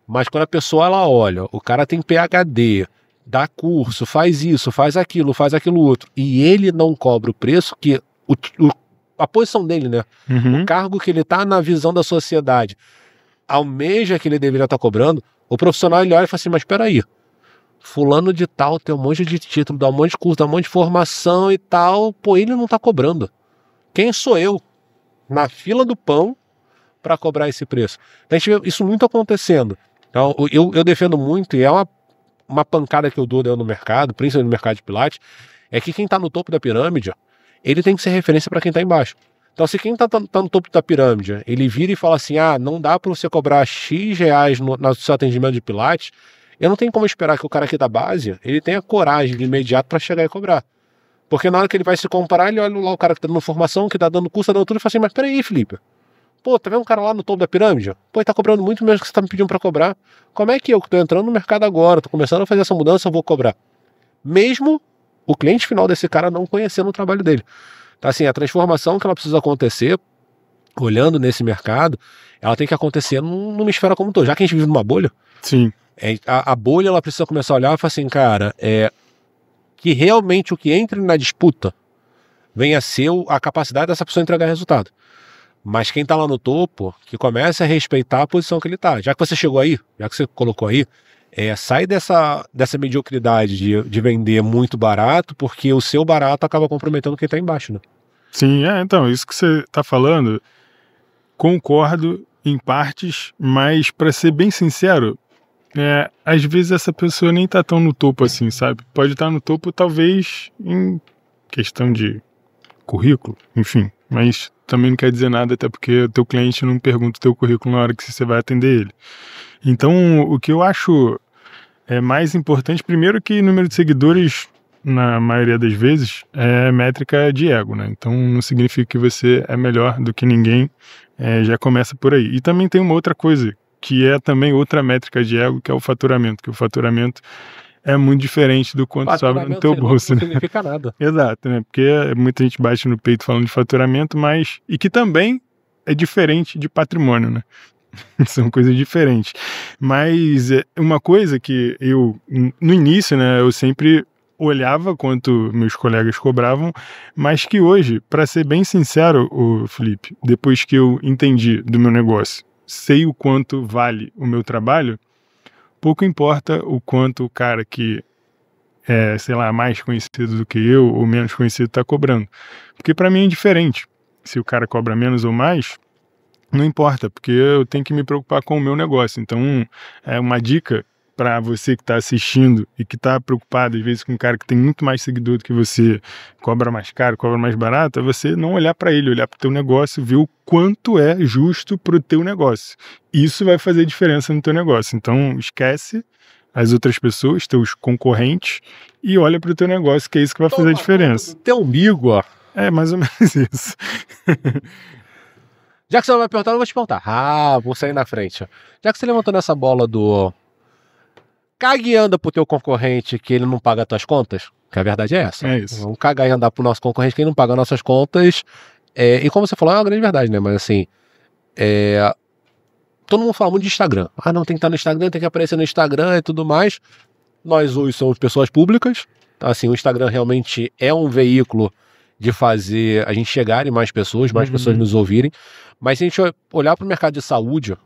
Mas quando a pessoa ela olha, o cara tem PhD, dá curso, faz isso, faz aquilo outro, e ele não cobra o preço que a posição dele, né? O cargo que ele tá na visão da sociedade almeja que ele deveria estar cobrando, o profissional ele olha e fala assim, mas espera aí, fulano de tal tem um monte de título, dá um monte de curso, dá um monte de formação e tal, pô, ele não tá cobrando. Quem sou eu na fila do pão para cobrar esse preço? A gente vê isso muito acontecendo. Então, eu defendo muito, e é uma pancada que eu dou no mercado, principalmente no mercado de Pilates, é que quem está no topo da pirâmide, ele tem que ser referência para quem está embaixo. Então, se quem está no topo da pirâmide, ele vira e fala assim, não dá para você cobrar X reais no seu atendimento de Pilates, eu não tenho como esperar que o cara aqui da base, ele tenha coragem de imediato para chegar e cobrar. Porque na hora que ele vai se comparar, ele olha lá o cara que está dando formação, que está dando curso, está dando tudo, e fala assim, mas peraí, Felipe, pô, tá vendo um cara lá no topo da pirâmide? Pô, ele tá cobrando muito menos que você tá me pedindo para cobrar. Como é que eu, que tô entrando no mercado agora, tô começando a fazer essa mudança, eu vou cobrar? Mesmo o cliente final desse cara não conhecendo o trabalho dele. Então, assim, a transformação que ela precisa acontecer, olhando nesse mercado, ela tem que acontecer numa esfera como um todo. Já que a gente vive numa bolha, sim. A bolha ela precisa começar a olhar e falar assim, cara, que realmente o que entre na disputa venha a ser a capacidade dessa pessoa entregar resultado. Mas quem está lá no topo, que comece a respeitar a posição que ele está. Já que você chegou aí, já que você colocou aí, sai dessa mediocridade de vender muito barato, porque o seu barato acaba comprometendo quem está embaixo, né? Sim, então, isso que você está falando, concordo em partes, mas para ser bem sincero, às vezes essa pessoa nem está tão no topo assim, sabe? Pode estar no topo talvez em questão de currículo, enfim, mas também não quer dizer nada, até porque o teu cliente não pergunta o teu currículo na hora que você vai atender ele. Então, o que eu acho mais importante, primeiro que número de seguidores, na maioria das vezes, é métrica de ego, né? Então, não significa que você é melhor do que ninguém, já começa por aí. E também tem uma outra coisa, que é também outra métrica de ego, que é o faturamento, que o faturamento é muito diferente do quanto sobra no teu bolso. Não significa nada. Exato, né? Porque muita gente bate no peito falando de faturamento, mas... E que também é diferente de patrimônio, né? São coisas diferentes. Mas uma coisa que eu... No início, né? Eu sempre olhava quanto meus colegas cobravam, mas que hoje, para ser bem sincero, Felipe, depois que eu entendi do meu negócio, sei o quanto vale o meu trabalho, pouco importa o quanto o cara que é, sei lá, mais conhecido do que eu ou menos conhecido está cobrando. Porque para mim é indiferente se o cara cobra menos ou mais, não importa, porque eu tenho que me preocupar com o meu negócio. Então, é uma dica para você que está assistindo e que está preocupado, às vezes, com um cara que tem muito mais seguidor do que você, cobra mais caro, cobra mais barato, é você não olhar para ele, olhar para o teu negócio, ver o quanto é justo para o teu negócio. Isso vai fazer diferença no teu negócio. Então, esquece as outras pessoas, teus concorrentes, e olha para o teu negócio, que é isso que vai fazer a diferença. Teu umbigo, ó. É mais ou menos isso. Já que você não vai perguntar, eu vou te perguntar. Vou sair na frente. Já que você levantou nessa bola do cague e anda pro teu concorrente que ele não paga as tuas contas, que a verdade é essa. É isso. Vamos cagar e andar pro nosso concorrente que ele não paga as nossas contas. E como você falou, é uma grande verdade, né? Mas assim, todo mundo fala muito de Instagram. Não, tem que estar no Instagram, tem que aparecer no Instagram e tudo mais. Nós hoje somos pessoas públicas. Assim, o Instagram realmente é um veículo de fazer a gente chegar em mais pessoas nos ouvirem. Mas se a gente olhar para o mercado de saúde,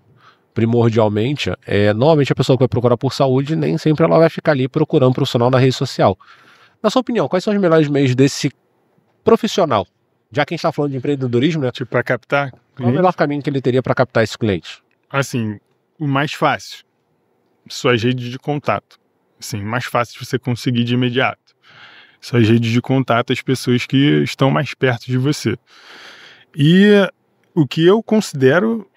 primordialmente, normalmente a pessoa que vai procurar por saúde, nem sempre ela vai ficar ali procurando um profissional na rede social. Na sua opinião, quais são os melhores meios desse profissional? Já que a gente está falando de empreendedorismo, né? Tipo, para captar cliente? Qual é o melhor caminho que ele teria para captar esse cliente? Assim, o mais fácil, suas redes de contato. Assim, mais fácil de você conseguir de imediato. Suas redes de contato, as pessoas que estão mais perto de você. E o que eu considero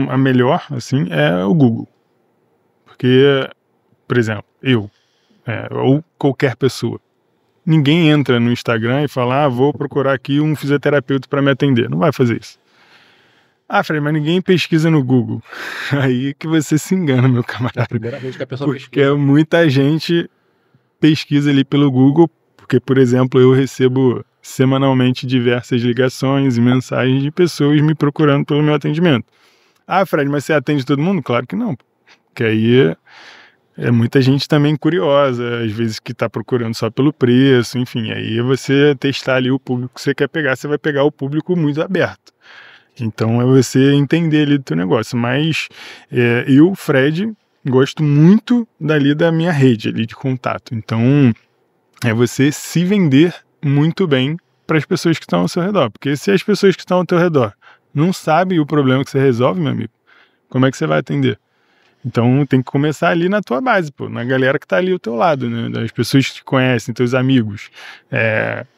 a melhor, assim, é o Google. Porque, por exemplo, ou qualquer pessoa, ninguém entra no Instagram e fala, vou procurar aqui um fisioterapeuta para me atender. Não vai fazer isso. Fred, mas ninguém pesquisa no Google. Aí que você se engana, meu camarada. É a primeira vez que a pessoa pesquisa. Porque muita gente pesquisa ali pelo Google, porque, por exemplo, eu recebo semanalmente diversas ligações e mensagens de pessoas me procurando pelo meu atendimento. Fred, mas você atende todo mundo? Claro que não. Porque aí é muita gente também curiosa, às vezes que está procurando só pelo preço, enfim. Aí você testar ali o público que você quer pegar, você vai pegar o público muito aberto. Então é você entender ali do teu negócio. Mas eu, Fred, gosto muito dali da minha rede ali de contato. Então é você se vender muito bem para as pessoas que estão ao seu redor. Porque se as pessoas que estão ao teu redor não sabem o problema que você resolve, meu amigo, como é que você vai atender? Então tem que começar ali na tua base, na galera que está ali ao teu lado, né? Das pessoas que te conhecem, teus amigos,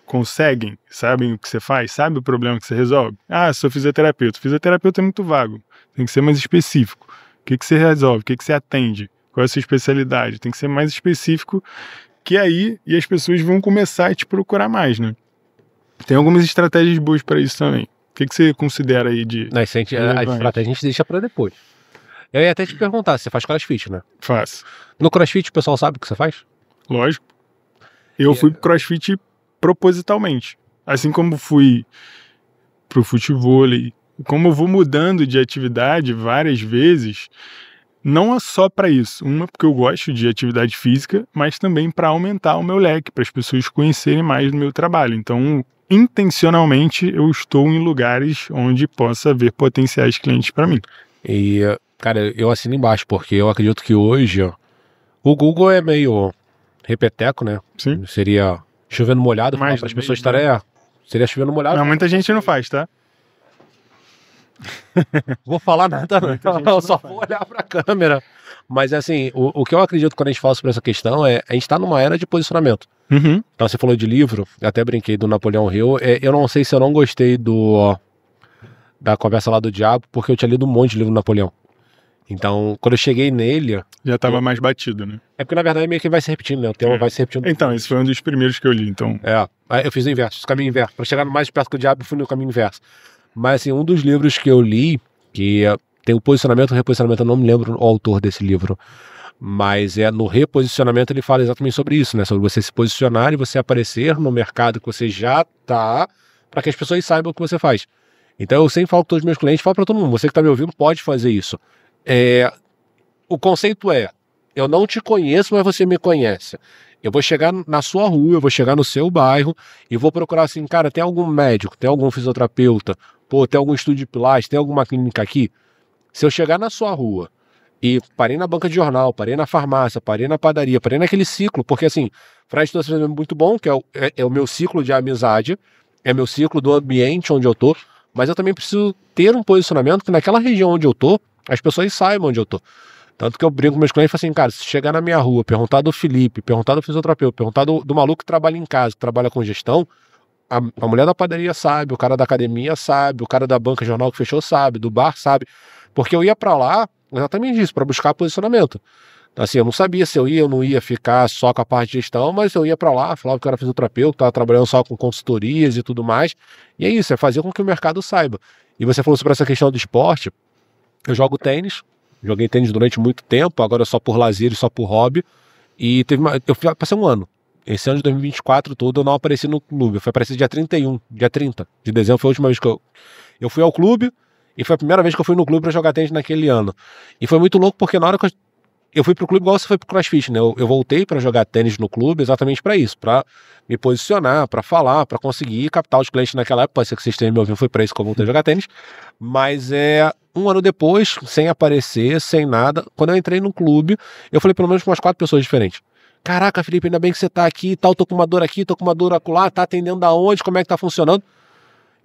conseguem, sabem o que você faz, sabem o problema que você resolve. Sou fisioterapeuta. Fisioterapeuta é muito vago, tem que ser mais específico. O que você resolve, o que você atende, qual é a sua especialidade, tem que ser mais específico, que aí e as pessoas vão começar a te procurar mais, né? Tem algumas estratégias boas para isso também. O que você considera aí de... A estratégia a gente deixa para depois. Eu ia até te perguntar, você faz CrossFit, né? Faço. No CrossFit o pessoal sabe o que você faz? Lógico. Eu fui pro CrossFit propositalmente. Assim como fui pro futevôlei, como eu vou mudando de atividade várias vezes, não é só para isso. Uma, porque eu gosto de atividade física, mas também para aumentar o meu leque, para as pessoas conhecerem mais do meu trabalho. Então, intencionalmente, eu estou em lugares onde possa haver potenciais clientes para mim. E, cara, eu assino embaixo, porque eu acredito que hoje o Google é meio repeteco, né? Sim. Seria chovendo molhado, para as pessoas estarem... Seria chovendo molhado. Não, muita gente não faz, tá? Vou falar nada, não. Eu só vou olhar para a câmera. Mas, assim, o que eu acredito quando a gente fala sobre essa questão é a gente está numa era de posicionamento. Uhum. Então, você falou de livro, eu até brinquei do Napoleão Hill. Eu não sei se eu não gostei da Conversa lá do Diabo, porque eu tinha lido um monte de livro do Napoleão. Então, quando eu cheguei nele... Já estava mais batido, né? É porque, na verdade, meio que vai se repetindo, né? O tema vai se repetindo. Então, esse foi um dos primeiros que eu li, então... Eu fiz o inverso, o caminho inverso. Para chegar mais perto do Diabo, eu fui no caminho inverso. Mas, assim, um dos livros que eu li, que tem o posicionamento e o reposicionamento, eu não me lembro o autor desse livro, mas no reposicionamento ele fala exatamente sobre isso, né? Sobre você se posicionar e você aparecer no mercado que você já tá, para que as pessoas saibam o que você faz. Então eu sempre falo com todos os meus clientes, falo para todo mundo, você que está me ouvindo pode fazer isso. O conceito eu não te conheço, mas você me conhece. Eu vou chegar na sua rua, eu vou chegar no seu bairro e vou procurar assim, cara, tem algum médico, tem algum fisioterapeuta, pô, tem algum estúdio de pilates, tem alguma clínica aqui? Se eu chegar na sua rua e parei na banca de jornal, parei na farmácia, parei na padaria, parei naquele ciclo, porque assim, Fred trouxe um exemplo muito bom, que é o meu ciclo de amizade, é meu ciclo do ambiente onde eu tô, mas eu também preciso ter um posicionamento que naquela região onde eu tô, as pessoas saibam onde eu tô. Tanto que eu brinco com meus clientes e falo assim, cara, se chegar na minha rua, perguntar do Felipe, perguntar do fisioterapeuta, perguntar do maluco que trabalha em casa, que trabalha com gestão, a mulher da padaria sabe, o cara da academia sabe, o cara da banca jornal que fechou sabe, do bar sabe, porque eu ia pra lá exatamente isso, para buscar posicionamento. Então, assim, eu não sabia se eu ia ou não ia ficar só com a parte de gestão, mas eu ia para lá, falava que eu era fisioterapeuta, estava trabalhando só com consultorias e tudo mais, e é isso, é fazer com que o mercado saiba. E você falou sobre essa questão do esporte, eu jogo tênis, joguei tênis durante muito tempo, agora só por lazer e só por hobby, e eu passei um ano. Esse ano de 2024 todo eu não apareci no clube, eu fui aparecer dia 30 de dezembro, foi a última vez que eu fui ao clube, e foi a primeira vez que eu fui no clube para jogar tênis naquele ano. E foi muito louco porque na hora que eu fui pro clube igual você foi pro CrossFit, né? Eu voltei para jogar tênis no clube exatamente para isso, para me posicionar, para falar, para conseguir captar os clientes naquela época. Pode ser que vocês tenham me ouvido, foi para isso que eu voltei a jogar tênis. Mas um ano depois, sem aparecer, sem nada, quando eu entrei no clube, eu falei pelo menos com umas 4 pessoas diferentes. Caraca, Felipe, ainda bem que você tá aqui e tal, tô com uma dor aqui, tô com uma dor acolá, tá atendendo da onde, como é que tá funcionando?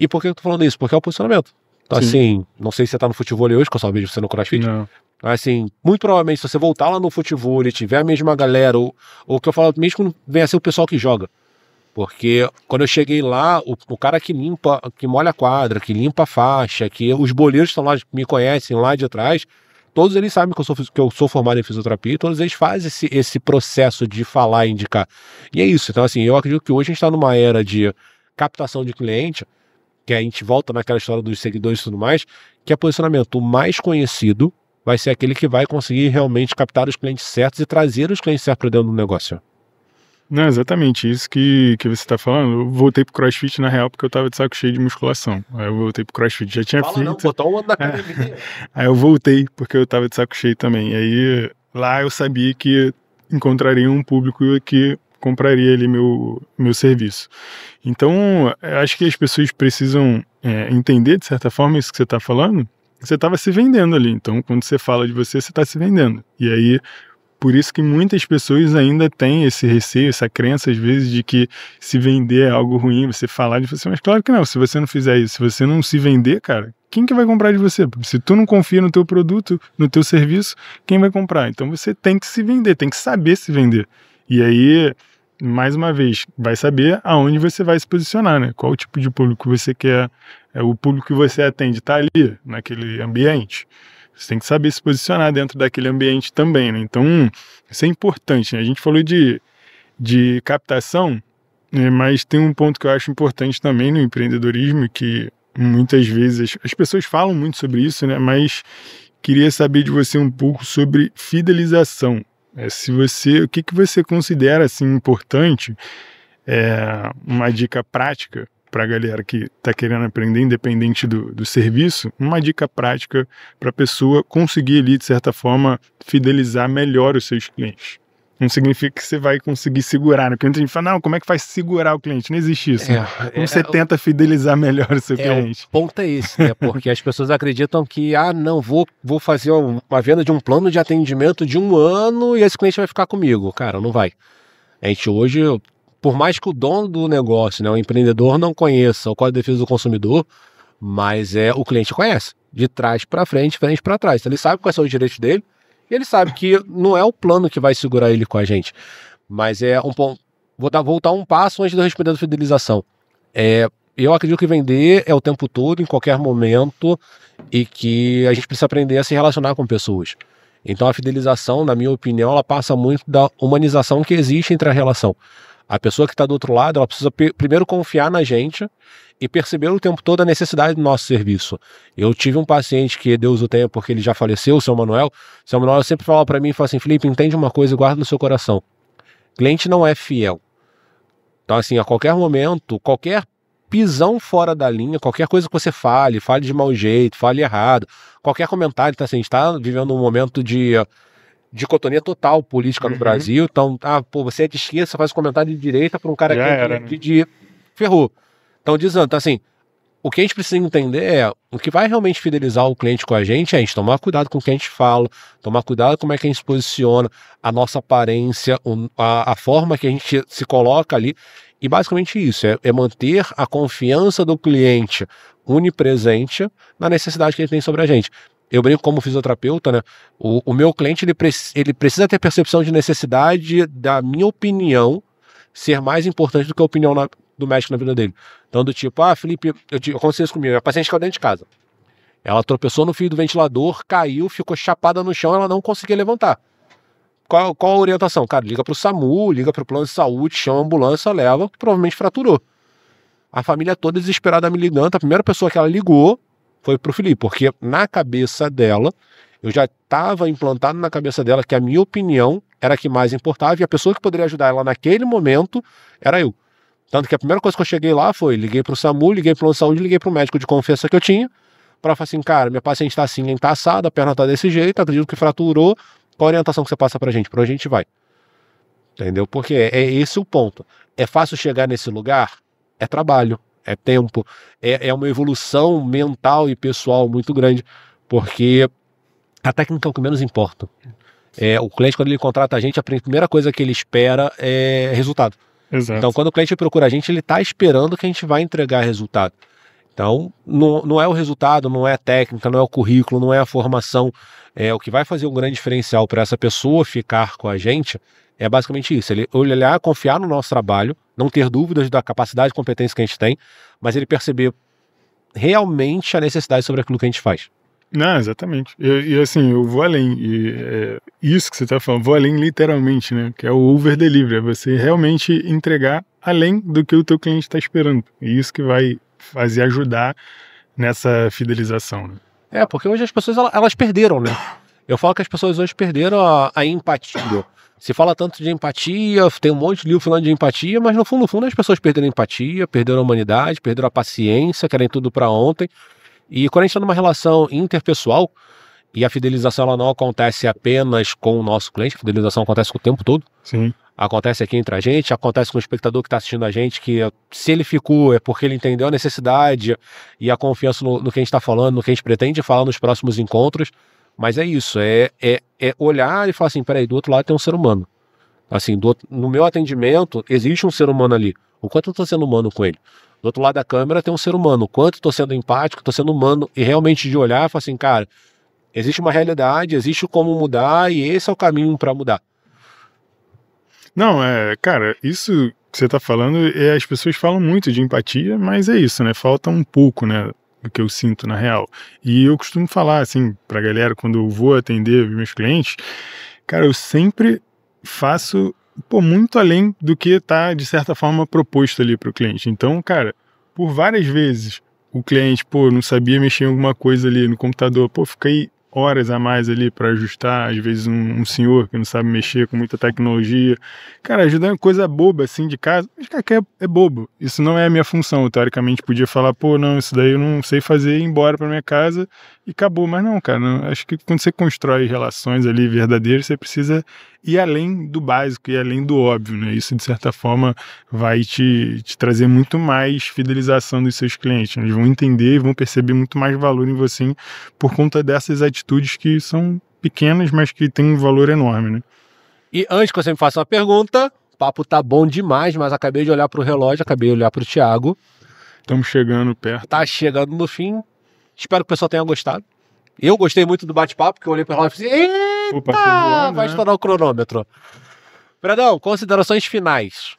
E por que eu tô falando isso? Porque é o posicionamento. Então, assim, não sei se você tá no futebol hoje, que eu só vejo você no CrossFit. Não. Assim, muito provavelmente, se você voltar lá no futebol e tiver a mesma galera, ou que eu falo, mesmo venha ser o pessoal que joga. Porque quando eu cheguei lá, o cara que limpa, que molha a quadra, que limpa a faixa, que os boleiros que estão lá, me conhecem lá de trás, todos eles sabem que eu sou formado em fisioterapia e todos eles fazem esse processo de falar e indicar. E é isso. Então, assim, eu acredito que hoje a gente está numa era de captação de cliente, que a gente volta naquela história dos seguidores e tudo mais, que é posicionamento. O mais conhecido vai ser aquele que vai conseguir realmente captar os clientes certos e trazer os clientes certos para dentro do negócio. Não, exatamente isso que você está falando. Eu voltei pro CrossFit, na real, porque eu tava de saco cheio de musculação. Aí eu voltei pro CrossFit, já tinha feito. Não, botou um ano na academia. Aí eu voltei, porque eu tava de saco cheio também. E aí, lá eu sabia que encontraria um público que compraria ali meu serviço. Então, eu acho que as pessoas precisam entender, de certa forma, isso que você está falando. Você estava se vendendo ali. Então, quando você fala de você está se vendendo. E aí, por isso que muitas pessoas ainda têm esse receio, essa crença, às vezes, de que se vender é algo ruim, você falar de você. Mas claro que não, se você não fizer isso, se você não se vender, cara, quem que vai comprar de você? Se tu não confia no teu produto, no teu serviço, quem vai comprar? Então, você tem que se vender, tem que saber se vender. E aí, mais uma vez, vai saber aonde você vai se posicionar, né? Qual o tipo de público você quer, o público que você atende está ali, naquele ambiente. Você tem que saber se posicionar dentro daquele ambiente também, né? Então, isso é importante, né? A gente falou de captação, né? Mas tem um ponto que eu acho importante também no empreendedorismo, que muitas vezes as pessoas falam muito sobre isso, né? Mas queria saber de você um pouco sobre fidelização. O que você considera assim importante, uma dica prática para a galera que está querendo aprender, independente do serviço, uma dica prática para a pessoa conseguir ali, de certa forma, fidelizar melhor os seus clientes. Não significa que você vai conseguir segurar, né? Porque muita gente fala, não, como é que faz segurar o cliente? Não existe isso. Né? Como você tenta fidelizar melhor o seu cliente? O ponto é esse, né? Porque as pessoas acreditam que, não, vou fazer uma venda de um plano de atendimento de 1 ano e esse cliente vai ficar comigo. Cara, não vai. A gente hoje, por mais que o dono do negócio, né, o empreendedor não conheça o Código de Defesa do Consumidor, mas o cliente conhece. De trás para frente para trás. Então, ele sabe quais são os direitos dele, e ele sabe que não é o plano que vai segurar ele com a gente. Mas um ponto. Vou voltar um passo antes de eu responder da fidelização. Eu acredito que vender é o tempo todo, em qualquer momento, e que a gente precisa aprender a se relacionar com pessoas. Então a fidelização, na minha opinião, ela passa muito da humanização que existe entre a relação. A pessoa que está do outro lado, ela precisa primeiro confiar na gente e perceber o tempo todo a necessidade do nosso serviço. Eu tive um paciente que Deus o tenha porque ele já faleceu, o seu Manuel. O seu Manuel sempre falava para mim, fala assim, Felipe, entende uma coisa e guarda no seu coração. Cliente não é fiel. Então assim, a qualquer momento, qualquer pisão fora da linha, qualquer coisa que você fale de mau jeito, fale errado, qualquer comentário, tá assim, a gente está vivendo um momento de dicotomia total política no Brasil. Então, pô, você é de esquerda, você faz um comentário de direita para um cara que ferrou. Então, dizendo, então, assim, o que a gente precisa entender é o que vai realmente fidelizar o cliente com a gente é a gente tomar cuidado com o que a gente fala, tomar cuidado com como é que a gente se posiciona, a nossa aparência, a forma que a gente se coloca ali. E basicamente isso, é manter a confiança do cliente onipresente na necessidade que ele tem sobre a gente. Eu brinco como fisioterapeuta, né? O meu cliente ele precisa ter percepção de necessidade da minha opinião ser mais importante do que a opinião do médico na vida dele. Então, do tipo, Felipe, aconteceu isso comigo, a paciente caiu dentro de casa. Ela tropeçou no fio do ventilador, caiu, ficou chapada no chão, ela não conseguia levantar. Qual a orientação? Cara, liga pro SAMU, liga pro plano de saúde, chama a ambulância, leva, que provavelmente fraturou. A família toda desesperada me ligando, a primeira pessoa que ela ligou foi pro Felipe, porque na cabeça dela, eu já estava implantado na cabeça dela que a minha opinião era a que mais importava e a pessoa que poderia ajudar ela naquele momento era eu. Tanto que a primeira coisa que eu cheguei lá foi, liguei pro SAMU, liguei pro plano de saúde, liguei pro médico de confiança que eu tinha, para falar assim, cara, minha paciente tá assim, entassada, a perna tá desse jeito, acredito que fraturou, qual a orientação que você passa pra gente? Pra onde a gente vai? Entendeu? Porque é esse o ponto. É fácil chegar nesse lugar? É trabalho, é tempo, é uma evolução mental e pessoal muito grande, porque a técnica é o que menos importa. O cliente, quando ele contrata a gente, a primeira coisa que ele espera é resultado. Exato. Então, quando o cliente procura a gente, ele está esperando que a gente vai entregar resultado. Então, não é o resultado, não é a técnica, não é o currículo, não é a formação. O que vai fazer um grande diferencial para essa pessoa ficar com a gente é basicamente isso. Ele olhar, confiar no nosso trabalho, não ter dúvidas da capacidade e competência que a gente tem, mas ele perceber realmente a necessidade sobre aquilo que a gente faz. Não, exatamente. E assim, eu vou além. Isso que você está falando, vou além literalmente, né? Que é o over delivery, é você realmente entregar além do que o teu cliente está esperando. E isso que vai fazer ajudar nessa fidelização, né? Porque hoje as pessoas elas perderam, né? Eu falo que as pessoas hoje perderam a empatia. Se fala tanto de empatia, tem um monte de livro falando de empatia, mas no fundo as pessoas perderam a empatia, perderam a humanidade, perderam a paciência, querem tudo para ontem. E quando a gente está numa relação interpessoal, e a fidelização ela não acontece apenas com o nosso cliente, a fidelização acontece o tempo todo. Sim. Acontece aqui entre a gente, acontece com o espectador que está assistindo a gente, que se ele ficou é porque ele entendeu a necessidade e a confiança no que a gente está falando, no que a gente pretende falar nos próximos encontros. Mas é isso, é olhar e falar assim, peraí, do outro lado tem um ser humano. Assim, no meu atendimento, existe um ser humano ali. O quanto eu estou sendo humano com ele? Do outro lado da câmera tem um ser humano. O quanto estou sendo empático, estou sendo humano. E realmente de olhar e falar assim, cara, existe uma realidade, existe como mudar e esse é o caminho para mudar. Não, cara, isso que você está falando, as pessoas falam muito de empatia, mas é isso, né? Falta um pouco, né? Do que eu sinto na real. E eu costumo falar, assim, pra galera, quando eu vou atender meus clientes, cara, eu sempre faço muito além do que está, de certa forma, proposto ali para o cliente. Então, cara, por várias vezes o cliente, não sabia mexer em alguma coisa ali no computador, fiquei horas a mais ali para ajustar, às vezes um senhor que não sabe mexer com muita tecnologia. Cara, ajudar em coisa boba assim de casa, mas cara, que é bobo. Isso não é a minha função. Eu, teoricamente, podia falar, não, isso daí eu não sei fazer, ir embora para minha casa e acabou. Mas não, cara, acho que quando você constrói relações ali verdadeiras, você precisa ir além do básico, ir além do óbvio, né? Isso, de certa forma, vai te trazer muito mais fidelização dos seus clientes. Eles vão entender e vão perceber muito mais valor em você por conta dessas atitudes que são pequenas, mas que têm um valor enorme, né? E antes que você me faça uma pergunta, o papo tá bom demais, mas acabei de olhar pro relógio, acabei de olhar pro Thiago. Estamos chegando perto. Tá chegando no fim. Espero que o pessoal tenha gostado. Eu gostei muito do bate-papo, porque eu olhei pro relógio e falei assim, eita, vai estourar o cronômetro. Fredão, considerações finais.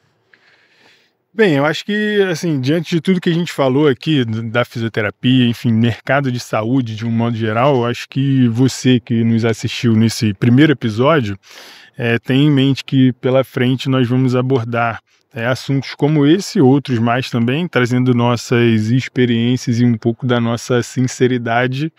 Bem, eu acho que, assim, diante de tudo que a gente falou aqui, da fisioterapia, enfim, mercado de saúde de um modo geral, eu acho que você que nos assistiu nesse primeiro episódio tem em mente que pela frente nós vamos abordar assuntos como esse e outros mais também, trazendo nossas experiências e um pouco da nossa sinceridade,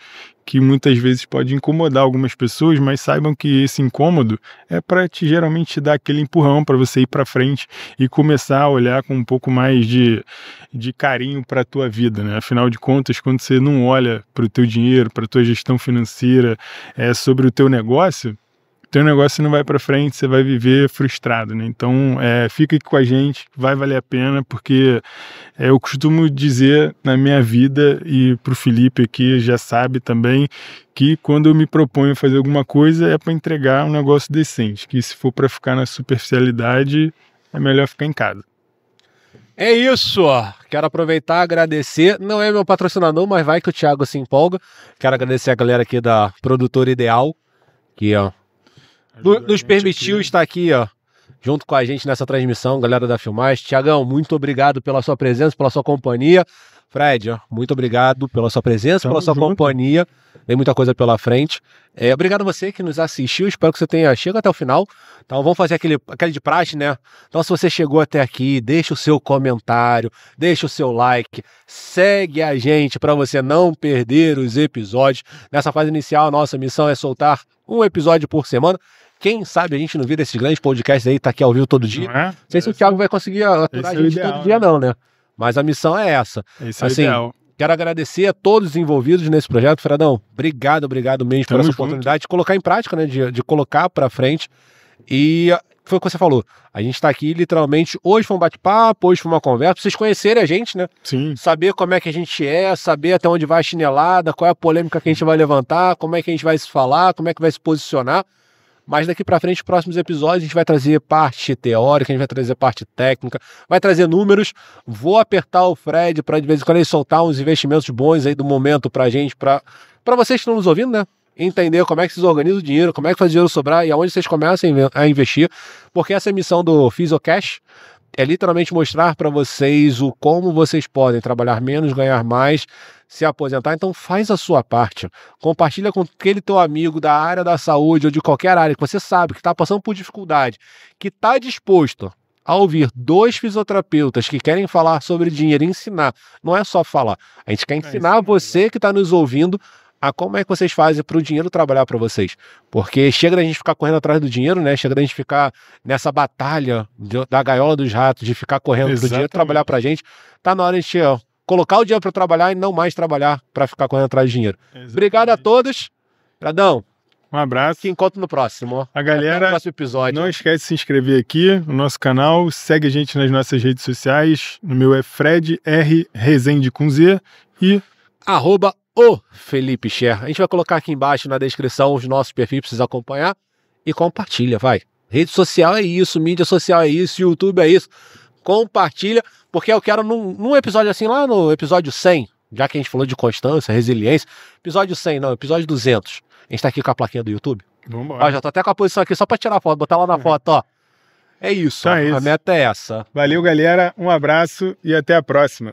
que muitas vezes pode incomodar algumas pessoas, mas saibam que esse incômodo é para geralmente dar aquele empurrão para você ir para frente e começar a olhar com um pouco mais de carinho para a tua vida, né? Afinal de contas, quando você não olha para o teu dinheiro, para a tua gestão financeira, sobre o teu negócio, teu negócio não vai para frente, você vai viver frustrado, né? Então, fica aqui com a gente, vai valer a pena, porque eu costumo dizer na minha vida, e pro Felipe aqui já sabe também, que quando eu me proponho fazer alguma coisa é para entregar um negócio decente, que se for para ficar na superficialidade, é melhor ficar em casa. É isso! Quero aproveitar e agradecer. Não é meu patrocinador, mas vai que o Thiago se empolga. Quero agradecer a galera aqui da Produtora Ideal, que nos permitiu estar aqui, junto com a gente nessa transmissão, galera da Filmagem. Tiagão, muito obrigado pela sua presença, pela sua companhia. Fred, muito obrigado pela sua presença, pela sua companhia. Tem muita coisa pela frente. Obrigado a você que nos assistiu. Espero que você tenha chegado até o final. Então vamos fazer aquele de praxe, né? Então se você chegou até aqui, deixa o seu comentário, deixa o seu like, segue a gente para você não perder os episódios. Nessa fase inicial, a nossa missão é soltar um episódio por semana. Quem sabe a gente não vira esses grandes podcasts aí, tá aqui ao vivo todo dia. Não sei se o Thiago vai conseguir aturar a gente todo dia não, né? Mas a missão é essa. Esse é o ideal. Quero agradecer a todos os envolvidos nesse projeto. Fredão, obrigado mesmo por essa oportunidade de colocar em prática, né? De colocar para frente. E foi o que você falou. A gente está aqui literalmente. Hoje foi um bate-papo, hoje foi uma conversa. Pra vocês conhecerem a gente, né? Sim. Saber como é que a gente saber até onde vai a chinelada, qual é a polêmica que a gente vai levantar, como é que a gente vai se falar, como é que vai se posicionar. Mas daqui para frente, próximos episódios, a gente vai trazer parte teórica, a gente vai trazer parte técnica, vai trazer números. Vou apertar o Fred para de vez em quando ele soltar uns investimentos bons aí do momento pra gente, para vocês que estão nos ouvindo, né? Entender como é que vocês organizam o dinheiro, como é que faz o dinheiro sobrar e aonde vocês começam a investir. Porque essa missão do Fisiocash é literalmente mostrar para vocês como vocês podem trabalhar menos, ganhar mais, se aposentar. Então faz a sua parte. Compartilha com aquele teu amigo da área da saúde ou de qualquer área que você sabe que está passando por dificuldade, que está disposto a ouvir 2 fisioterapeutas que querem falar sobre dinheiro e ensinar. Não é só falar. A gente quer ensinar você que está nos ouvindo a como é que vocês fazem para o dinheiro trabalhar para vocês. Porque chega da gente ficar correndo atrás do dinheiro, né? Chega da gente ficar nessa batalha da gaiola dos ratos, de ficar correndo pro dinheiro trabalhar pra gente. Tá na hora de colocar o dinheiro para trabalhar e não mais trabalhar para ficar correndo atrás de dinheiro. Exatamente. Obrigado a todos. Pradão. Um abraço. Te encontro no próximo. A galera, até o próximo episódio. Não esquece de se inscrever aqui no nosso canal. Segue a gente nas nossas redes sociais. No meu é Fred R. Rezende com Z e @o Felipe Scher. A gente vai colocar aqui embaixo na descrição os nossos perfis para vocês acompanhar e compartilha, vai. Rede social é isso, mídia social é isso, YouTube é isso. Compartilha, porque eu quero num episódio assim, lá no episódio 100, já que a gente falou de constância, resiliência, episódio 100 não, episódio 200. A gente tá aqui com a plaquinha do YouTube. Vambora. Ó, já tô até com a posição aqui só para tirar a foto, botar lá na foto, ó. É isso, então é isso. A meta é essa. Valeu, galera, um abraço e até a próxima.